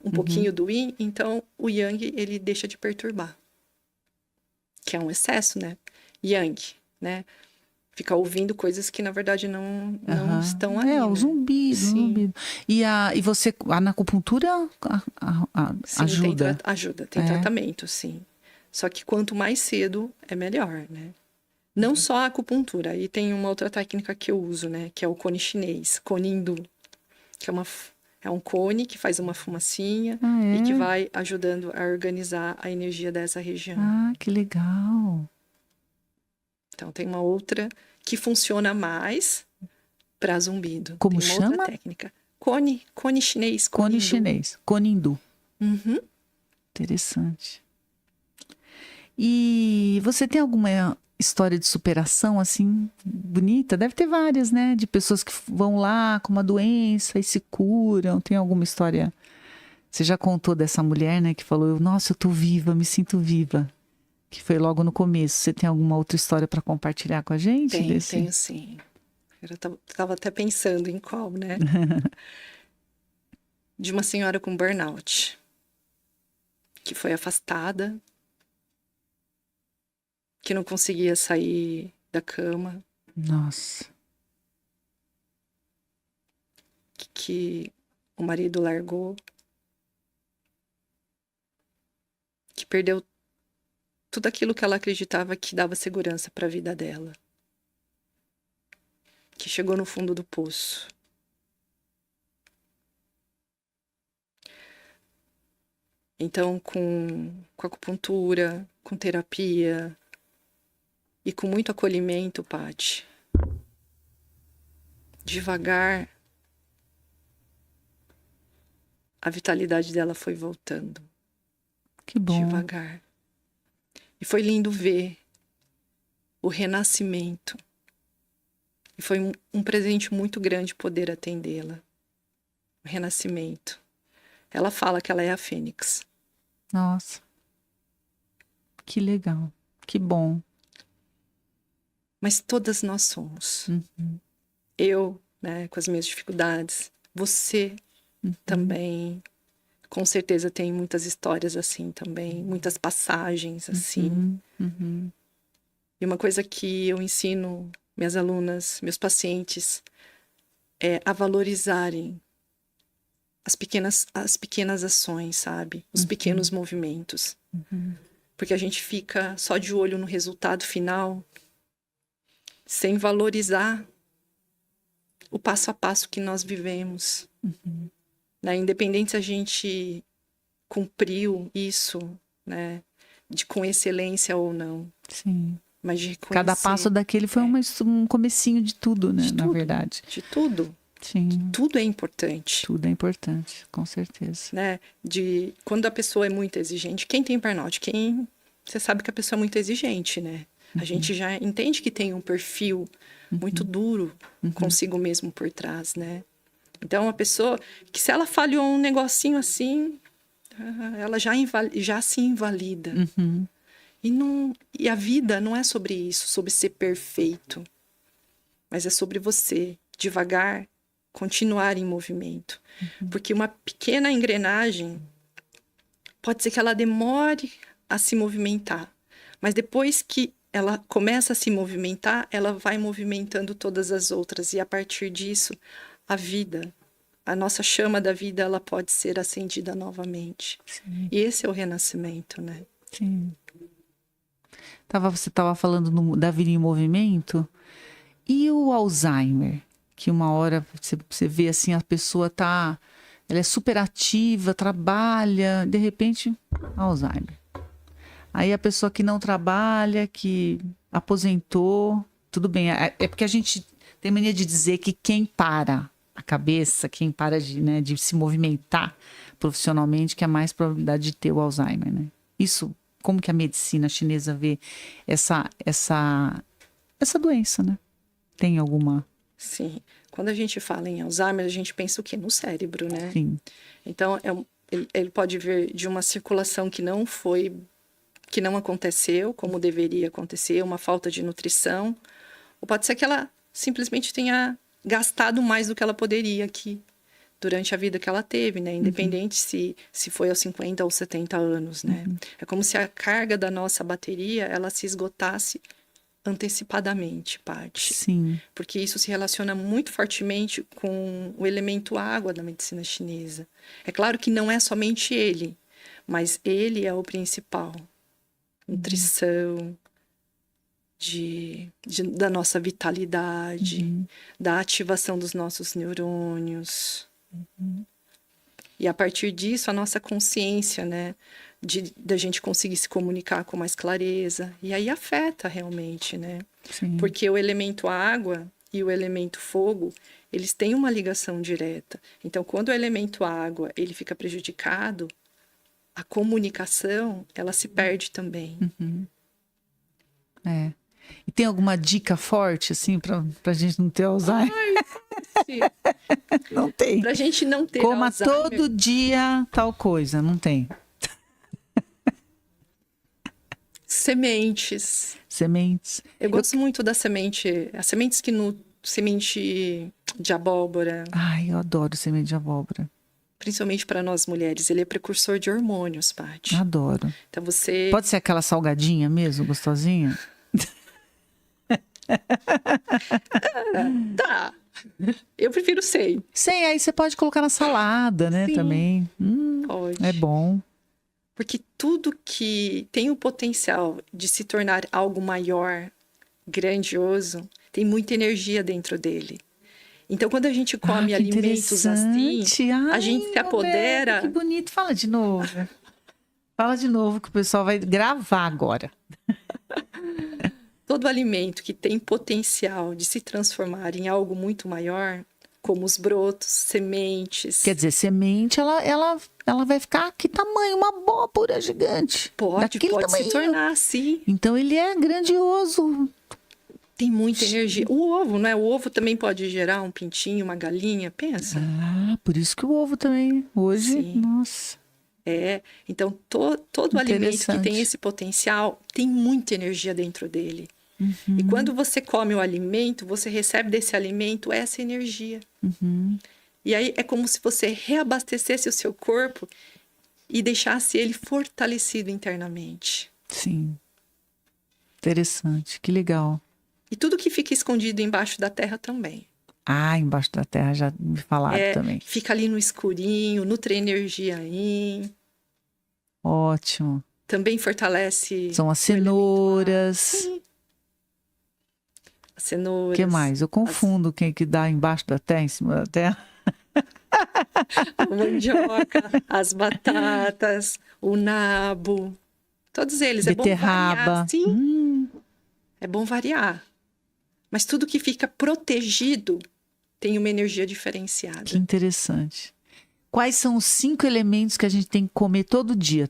um pouquinho do Yin, então o Yang, ele deixa de perturbar. Que é um excesso, né? Yang, né? Ficar ouvindo coisas que, na verdade, não estão ali, o zumbido. E você, na acupuntura sim, ajuda? Ajuda, tem tratamento, sim. Só que quanto mais cedo, é melhor, né? Não só a acupuntura. Aí tem uma outra técnica que eu uso, né? Que é o cone chinês, cone hindu. Que é um cone que faz uma fumacinha e que vai ajudando a organizar a energia dessa região. Que legal. Então, tem uma outra que funciona mais para zumbido. Como tem uma chama? outra técnica. Cone chinês. Cone chinês. Cone hindu. Interessante. E você tem alguma história de superação, assim, bonita? Deve ter várias, né? De pessoas que vão lá com uma doença e se curam. Tem alguma história? Você já contou dessa mulher, né? Que falou, nossa, eu tô viva, me sinto viva. Que foi logo no começo. Você tem alguma outra história para compartilhar com a gente? Tenho sim. Eu tava até pensando em qual, né? De uma senhora com burnout. Que foi afastada. Que não conseguia sair da cama. Nossa. Que o marido largou. Que perdeu tudo aquilo que ela acreditava que dava segurança para a vida dela. Que chegou no fundo do poço. Então, com acupuntura, com terapia e com muito acolhimento, Paty, devagar, a vitalidade dela foi voltando. Que bom. Devagar. E foi lindo ver o renascimento. E foi um presente muito grande poder atendê-la. O renascimento. Ela fala que ela é a Fênix. Nossa. Que legal. Que bom. Mas todas nós somos. Eu, né, com as minhas dificuldades. Você também. Com certeza tem muitas histórias assim também. Muitas passagens assim. E uma coisa que eu ensino minhas alunas, meus pacientes, a valorizarem as pequenas ações, sabe? Os pequenos movimentos. Porque a gente fica só de olho no resultado final, sem valorizar o passo a passo que nós vivemos. Né? Independente se a gente cumpriu isso, né? Com excelência ou não. Sim. Mas de reconhecer. Cada passo daquele foi um comecinho de tudo, né? De Na tudo. verdade. De tudo. Sim. Tudo é importante. Tudo é importante, com certeza. Né? Quando a pessoa é muito exigente, quem tem burnout? Você sabe que a pessoa é muito exigente, né? A gente já entende que tem um perfil muito duro consigo mesmo por trás, né? Então, a pessoa que se ela falhou um negocinho assim, ela já se invalida. E a vida não é sobre isso, sobre ser perfeito. Mas é sobre você, devagar, continuar em movimento. Porque uma pequena engrenagem, pode ser que ela demore a se movimentar. Mas depois que ela começa a se movimentar, ela vai movimentando todas as outras. E a partir disso, a nossa chama da vida, ela pode ser acendida novamente. Sim. E esse é o renascimento, né? Sim. Você estava falando da vida em movimento. E o Alzheimer? Que uma hora você vê assim, a pessoa ela é super ativa, trabalha, de repente, Alzheimer. Aí a pessoa que não trabalha, que aposentou, tudo bem. É porque a gente tem mania de dizer que quem para a cabeça, quem para de se movimentar profissionalmente, que é mais probabilidade de ter o Alzheimer, né? Isso, como que a medicina chinesa vê essa doença, né? Tem alguma... Sim. Quando a gente fala em Alzheimer, a gente pensa o quê? No cérebro, né? Sim. Então, ele pode vir de uma circulação que não aconteceu como deveria acontecer, uma falta de nutrição, ou pode ser que ela simplesmente tenha gastado mais do que ela poderia aqui durante a vida que ela teve, né? Independente se foi aos 50 ou 70 anos, né? É como se a carga da nossa bateria, ela se esgotasse antecipadamente, parte. Sim. Porque isso se relaciona muito fortemente com o elemento água da medicina chinesa. É claro que não é somente ele, mas ele é o principal. Nutrição, da nossa vitalidade, da ativação dos nossos neurônios. E a partir disso, a nossa consciência, né? Da gente conseguir se comunicar com mais clareza. E aí afeta realmente, né? Sim. Porque o elemento água e o elemento fogo, eles têm uma ligação direta. Então, quando o elemento água ele fica prejudicado, a comunicação, ela se perde também. É. E tem alguma dica forte, assim, pra gente não ter Alzheimer? Não tem. Pra gente não ter Coma Alzheimer. todo dia tal coisa, não tem. Sementes. Sementes. Eu gosto muito da semente, as sementes semente de abóbora, Ai, eu adoro semente de abóbora. principalmente para nós mulheres, ele é precursor de hormônios, Paty. Adoro. Então você Pode ser aquela salgadinha mesmo, gostosinha? Tá. Eu prefiro sem. Sem, aí você pode colocar na salada, né, Sim. também. Pode. É bom. Porque tudo que tem o potencial de se tornar algo maior, grandioso, tem muita energia dentro dele. Então, quando a gente come que alimentos assim, interessante. a gente se apodera. Roberta, que bonito. Fala de novo. Fala de novo que o pessoal vai gravar agora. Todo alimento que tem potencial de se transformar em algo muito maior, como os brotos, sementes. Quer dizer, semente, ela vai ficar que tamanho? Uma abóbora gigante. Pode se tornar, sim. Então ele é grandioso. Tem muita energia. O ovo, não é? O ovo também pode gerar um pintinho, uma galinha, pensa. Ah, por isso que o ovo também, hoje, Sim. nossa. É, então todo alimento que tem esse potencial tem muita energia dentro dele. E quando você come o alimento, você recebe desse alimento essa energia. E aí é como se você reabastecesse o seu corpo e deixasse ele fortalecido internamente. Sim. Interessante, que legal. E tudo que fica escondido embaixo da terra também. Ah, embaixo da terra já me falaram também. Fica ali no escurinho, nutre energia aí. Ótimo. Também fortalece. São as cenouras. As cenouras. O que mais? Eu confundo quem que dá embaixo da terra, em cima da terra. A mandioca, as batatas, o nabo. Todos eles. Beterraba. É bom variar, sim. É bom variar. Mas tudo que fica protegido tem uma energia diferenciada. Que interessante. Quais são os 5 elementos que a gente tem que comer todo dia?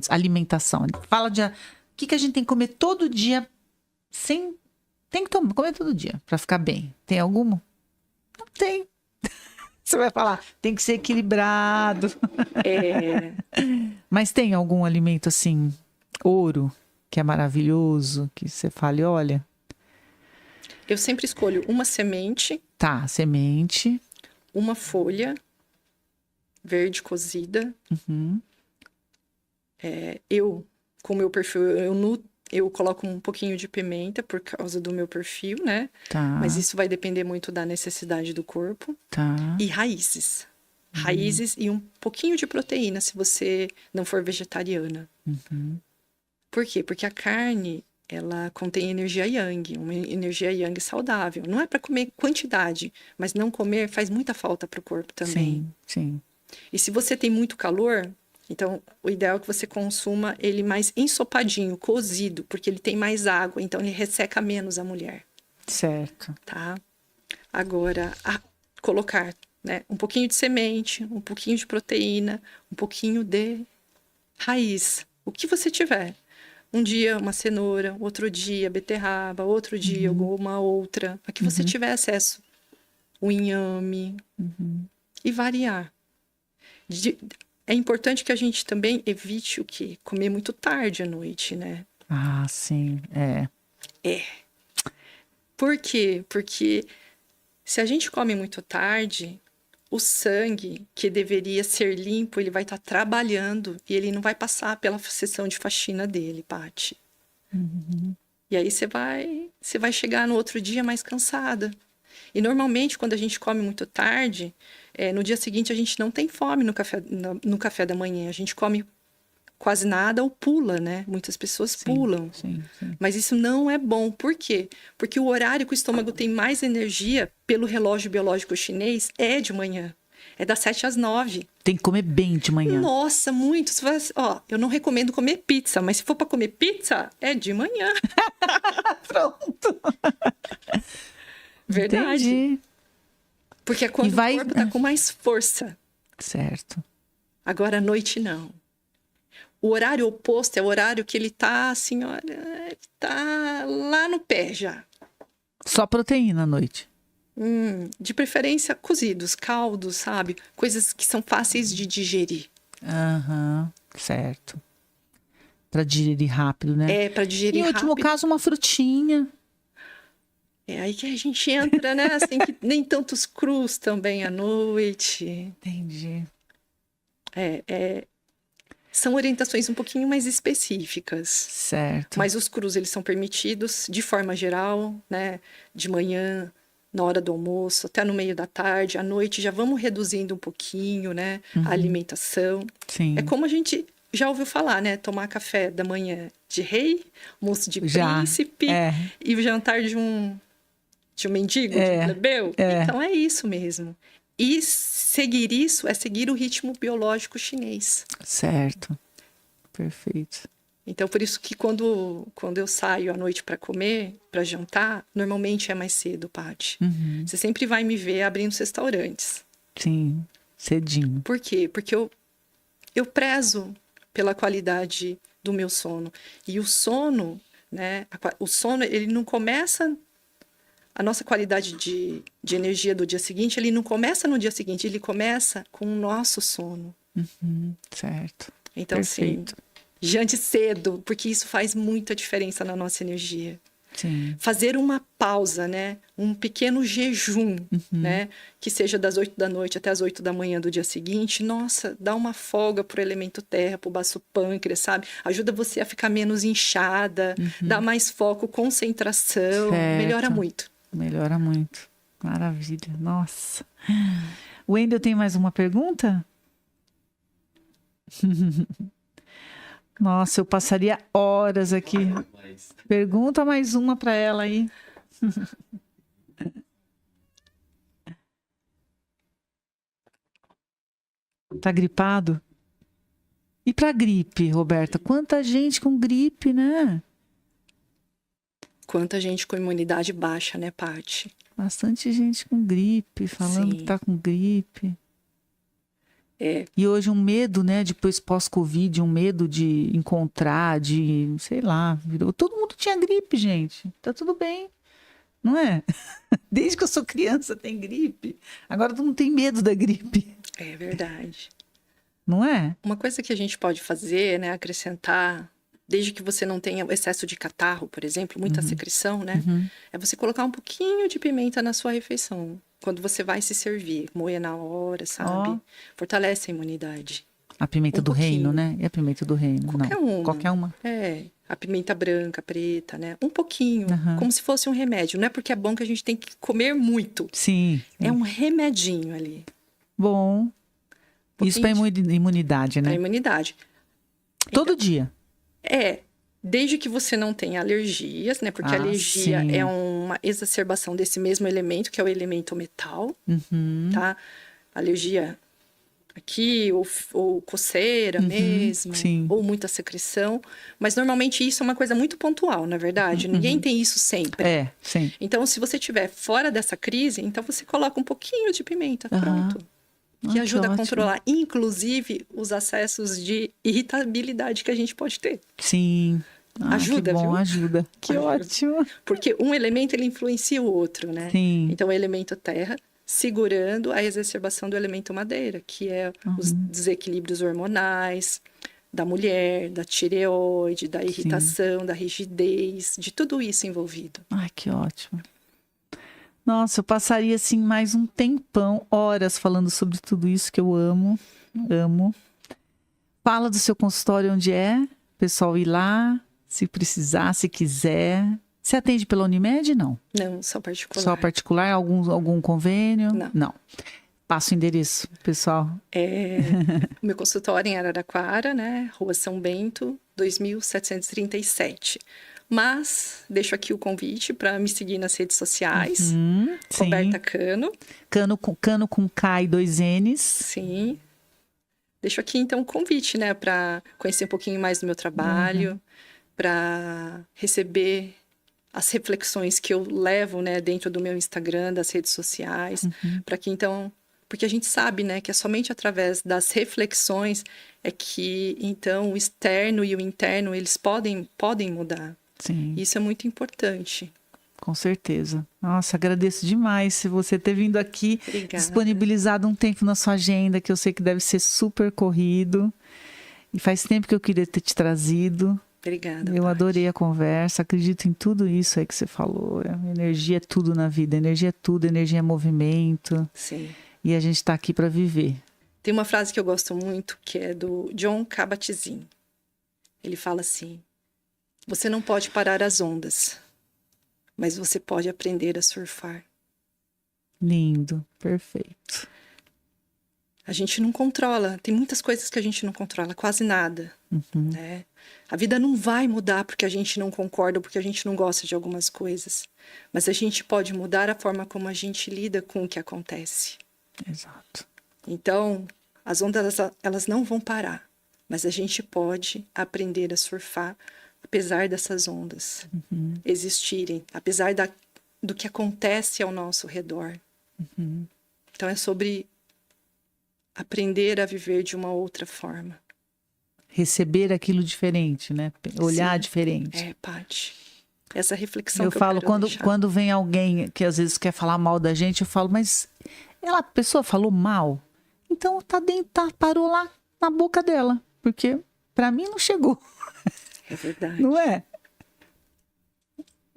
Alimentação. Fala de o que a gente tem que comer todo dia sem... Tem que comer todo dia para ficar bem. Tem algum? Não tem. Você vai falar, tem que ser equilibrado. Mas tem algum alimento assim, ouro, que é maravilhoso, que você fale, olha... Eu sempre escolho uma semente. Tá, semente. Uma folha verde cozida. Uhum. Com o meu perfil, eu coloco um pouquinho de pimenta por causa do meu perfil, né? Tá. Mas isso vai depender muito da necessidade do corpo. Tá. E raízes. Raízes e um pouquinho de proteína, se você não for vegetariana. Uhum. Por quê? Porque a carne, ela contém energia yang, uma energia yang saudável. Não é para comer quantidade, mas não comer faz muita falta para o corpo também. Sim. E se você tem muito calor, então o ideal é que você consuma ele mais ensopadinho, cozido, porque ele tem mais água, então ele resseca menos a mulher. Certo. Tá? Agora, colocar, né, um pouquinho de semente, um pouquinho de proteína, um pouquinho de raiz, o que você tiver. Um dia uma cenoura, outro dia beterraba, outro dia alguma outra, a que você tiver acesso. O inhame. E variar. É importante que a gente também evite o quê? Comer muito tarde à noite, né? Ah, sim, Por quê? Porque se a gente come muito tarde, o sangue que deveria ser limpo, ele vai estar trabalhando e ele não vai passar pela sessão de faxina dele, Paty. E aí você vai chegar no outro dia mais cansada. E normalmente, quando a gente come muito tarde, no dia seguinte a gente não tem fome no café da manhã. A gente come quase nada ou pula, né? Muitas pessoas pulam. Sim. Mas isso não é bom. Por quê? Porque o horário que o estômago tem mais energia, pelo relógio biológico chinês, é de manhã. É das 7 às 9. Tem que comer bem de manhã. Nossa, muito. Eu não recomendo comer pizza, mas se for para comer pizza, é de manhã. Pronto. Verdade. Entendi. Porque é quando o corpo tá com mais força. Certo. Agora, à noite, não. O horário oposto é o horário que ele tá, assim, olha, ele tá lá no pé já. Só proteína à noite. De preferência, cozidos, caldos, sabe? Coisas que são fáceis de digerir. Certo. Pra digerir rápido, né? Pra digerir rápido. Em último caso, uma frutinha. É aí que a gente entra, né? Assim, que nem tantos crus também à noite. Entendi. São orientações um pouquinho mais específicas. Certo. Mas os crus, eles são permitidos de forma geral, né? De manhã, na hora do almoço, até no meio da tarde. À noite já vamos reduzindo um pouquinho, né? A alimentação. Sim. É como a gente já ouviu falar, né? Tomar café da manhã de rei, almoço de príncipe e o jantar de um mendigo, de um plebeu. Então é isso mesmo. E seguir isso é seguir o ritmo biológico chinês. Certo. Perfeito. Então, por isso que quando eu saio à noite para comer, para jantar, normalmente é mais cedo, Paty. Você sempre vai me ver abrindo os restaurantes. Sim, cedinho. Por quê? Porque eu prezo pela qualidade do meu sono. E o sono, né? O sono, ele não começa... A nossa qualidade de energia do dia seguinte, ele não começa no dia seguinte, ele começa com o nosso sono. Certo. Então, perfeito. Assim, jante cedo, porque isso faz muita diferença na nossa energia. Sim. Fazer uma pausa, né? Um pequeno jejum, né? Que seja das 8 da noite até as 8 da manhã do dia seguinte. Nossa, dá uma folga pro elemento terra, pro baço pâncreas, sabe? Ajuda você a ficar menos inchada, dá mais foco, concentração, melhora Certo. muito. Melhora muito. Maravilha. Nossa. Wendel, tem mais uma pergunta? Nossa, eu passaria horas aqui. Pergunta mais uma para ela aí. Tá gripado? E para gripe, Roberta? Quanta gente com gripe, né? Quanta gente com imunidade baixa, né, Paty? Bastante gente com gripe, falando Sim. que tá com gripe. É, E hoje um medo, né, depois pós-Covid, um medo de encontrar, de, sei lá, virou. Todo mundo tinha gripe, gente. Tá tudo bem, não é? Desde que eu sou criança tem gripe. Agora todo mundo tem medo da gripe, é verdade. não é? Uma coisa que a gente pode fazer, né, acrescentar, desde que você não tenha excesso de catarro, por exemplo, muita secreção, né, é você colocar um pouquinho de pimenta na sua refeição. Quando você vai se servir, moer na hora, sabe? Ó. Fortalece a imunidade. A pimenta Um do reino, pouquinho. né? E a pimenta do reino? Qualquer não. uma. Qualquer uma. É, a pimenta branca, preta, né? Um pouquinho, Aham. como se fosse um remédio. Não é porque é bom que a gente tem que comer muito. Sim. É um remedinho ali. Bom. Isso para imunidade, Para né? imunidade. Todo dia. É, desde que você não tenha alergias, né? Porque a alergia sim. é uma exacerbação desse mesmo elemento, que é o elemento metal, tá? Alergia aqui, ou coceira mesmo, sim. ou muita secreção. Mas normalmente isso é uma coisa muito pontual, na verdade. Ninguém tem isso sempre. É, sim. Então, se você estiver fora dessa crise, então você coloca um pouquinho de pimenta, pronto. Que Ah, ajuda a ótimo. controlar, inclusive, os acessos de irritabilidade que a gente pode ter. Sim. Ah, Ajuda, que bom, viu? ajuda. Que Ajuda. ótimo. Porque um elemento, ele influencia o outro, né? Sim. Então, o elemento terra segurando a exacerbação do elemento madeira, que é os desequilíbrios hormonais da mulher, da tireoide, da irritação, da rigidez, de tudo isso envolvido. Ai, que ótimo. Nossa, eu passaria assim mais um tempão, horas falando sobre tudo isso que eu amo. Amo. Fala do seu consultório onde é, o pessoal ir lá, se precisar, se quiser. Você atende pela Unimed? Não. Não, só particular. Só particular? Algum convênio? Não. Passa o endereço, pessoal. O meu consultório em Araraquara, né? Rua São Bento, 2737. Mas deixo aqui o convite para me seguir nas redes sociais. Sim. Roberta Cano. Cano com K e 2 N's. Sim. Deixo aqui, então, o convite, né? Para conhecer um pouquinho mais do meu trabalho, para receber as reflexões que eu levo, né? Dentro do meu Instagram, das redes sociais. Para que, então... Porque a gente sabe, né? Que é somente através das reflexões é que, então, o externo e o interno, eles podem mudar. Sim. Isso é muito importante. Com certeza. Nossa, agradeço demais se você ter vindo aqui, Obrigada. disponibilizado um tempo na sua agenda, que eu sei que deve ser super corrido. E faz tempo que eu queria ter te trazido. Obrigada. Eu Paty. adorei a conversa, acredito em tudo isso aí que você falou. Energia é tudo na vida, energia é tudo, energia é movimento. Sim. E a gente está aqui para viver. Tem uma frase que eu gosto muito, que é do John Kabat-Zinn. Ele fala assim: você não pode parar as ondas, mas você pode aprender a surfar. Lindo, perfeito. A gente não controla, tem muitas coisas que a gente não controla, quase nada. Né? A vida não vai mudar porque a gente não concorda ou porque a gente não gosta de algumas coisas. Mas a gente pode mudar a forma como a gente lida com o que acontece. Exato. Então, as ondas, elas não vão parar. Mas a gente pode aprender a surfar apesar dessas ondas existirem, apesar do que acontece ao nosso redor. Então, é sobre aprender a viver de uma outra forma. Receber aquilo diferente, né? Olhar Sim. diferente. É, Paty. Essa reflexão Eu que falo, eu quero deixar. quando vem alguém que às vezes quer falar mal da gente, eu falo, mas a pessoa falou mal, então parou lá na boca dela, porque para mim não chegou, É verdade. não é?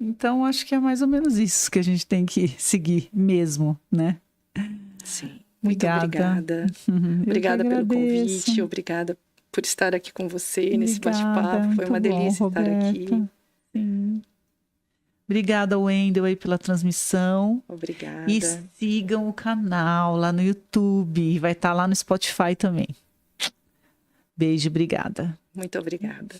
Então, acho que é mais ou menos isso que a gente tem que seguir mesmo, né? Sim. Muito Obrigada. obrigada. Eu Obrigada que pelo agradeço. convite, obrigada por estar aqui com você nesse Obrigada, bate-papo. Foi uma muito bom, delícia estar aqui. Roberta. Sim. Obrigada, Wendel, aí pela transmissão. Obrigada. E sigam o canal lá no YouTube. Vai estar lá no Spotify também. Beijo, obrigada. Muito obrigada.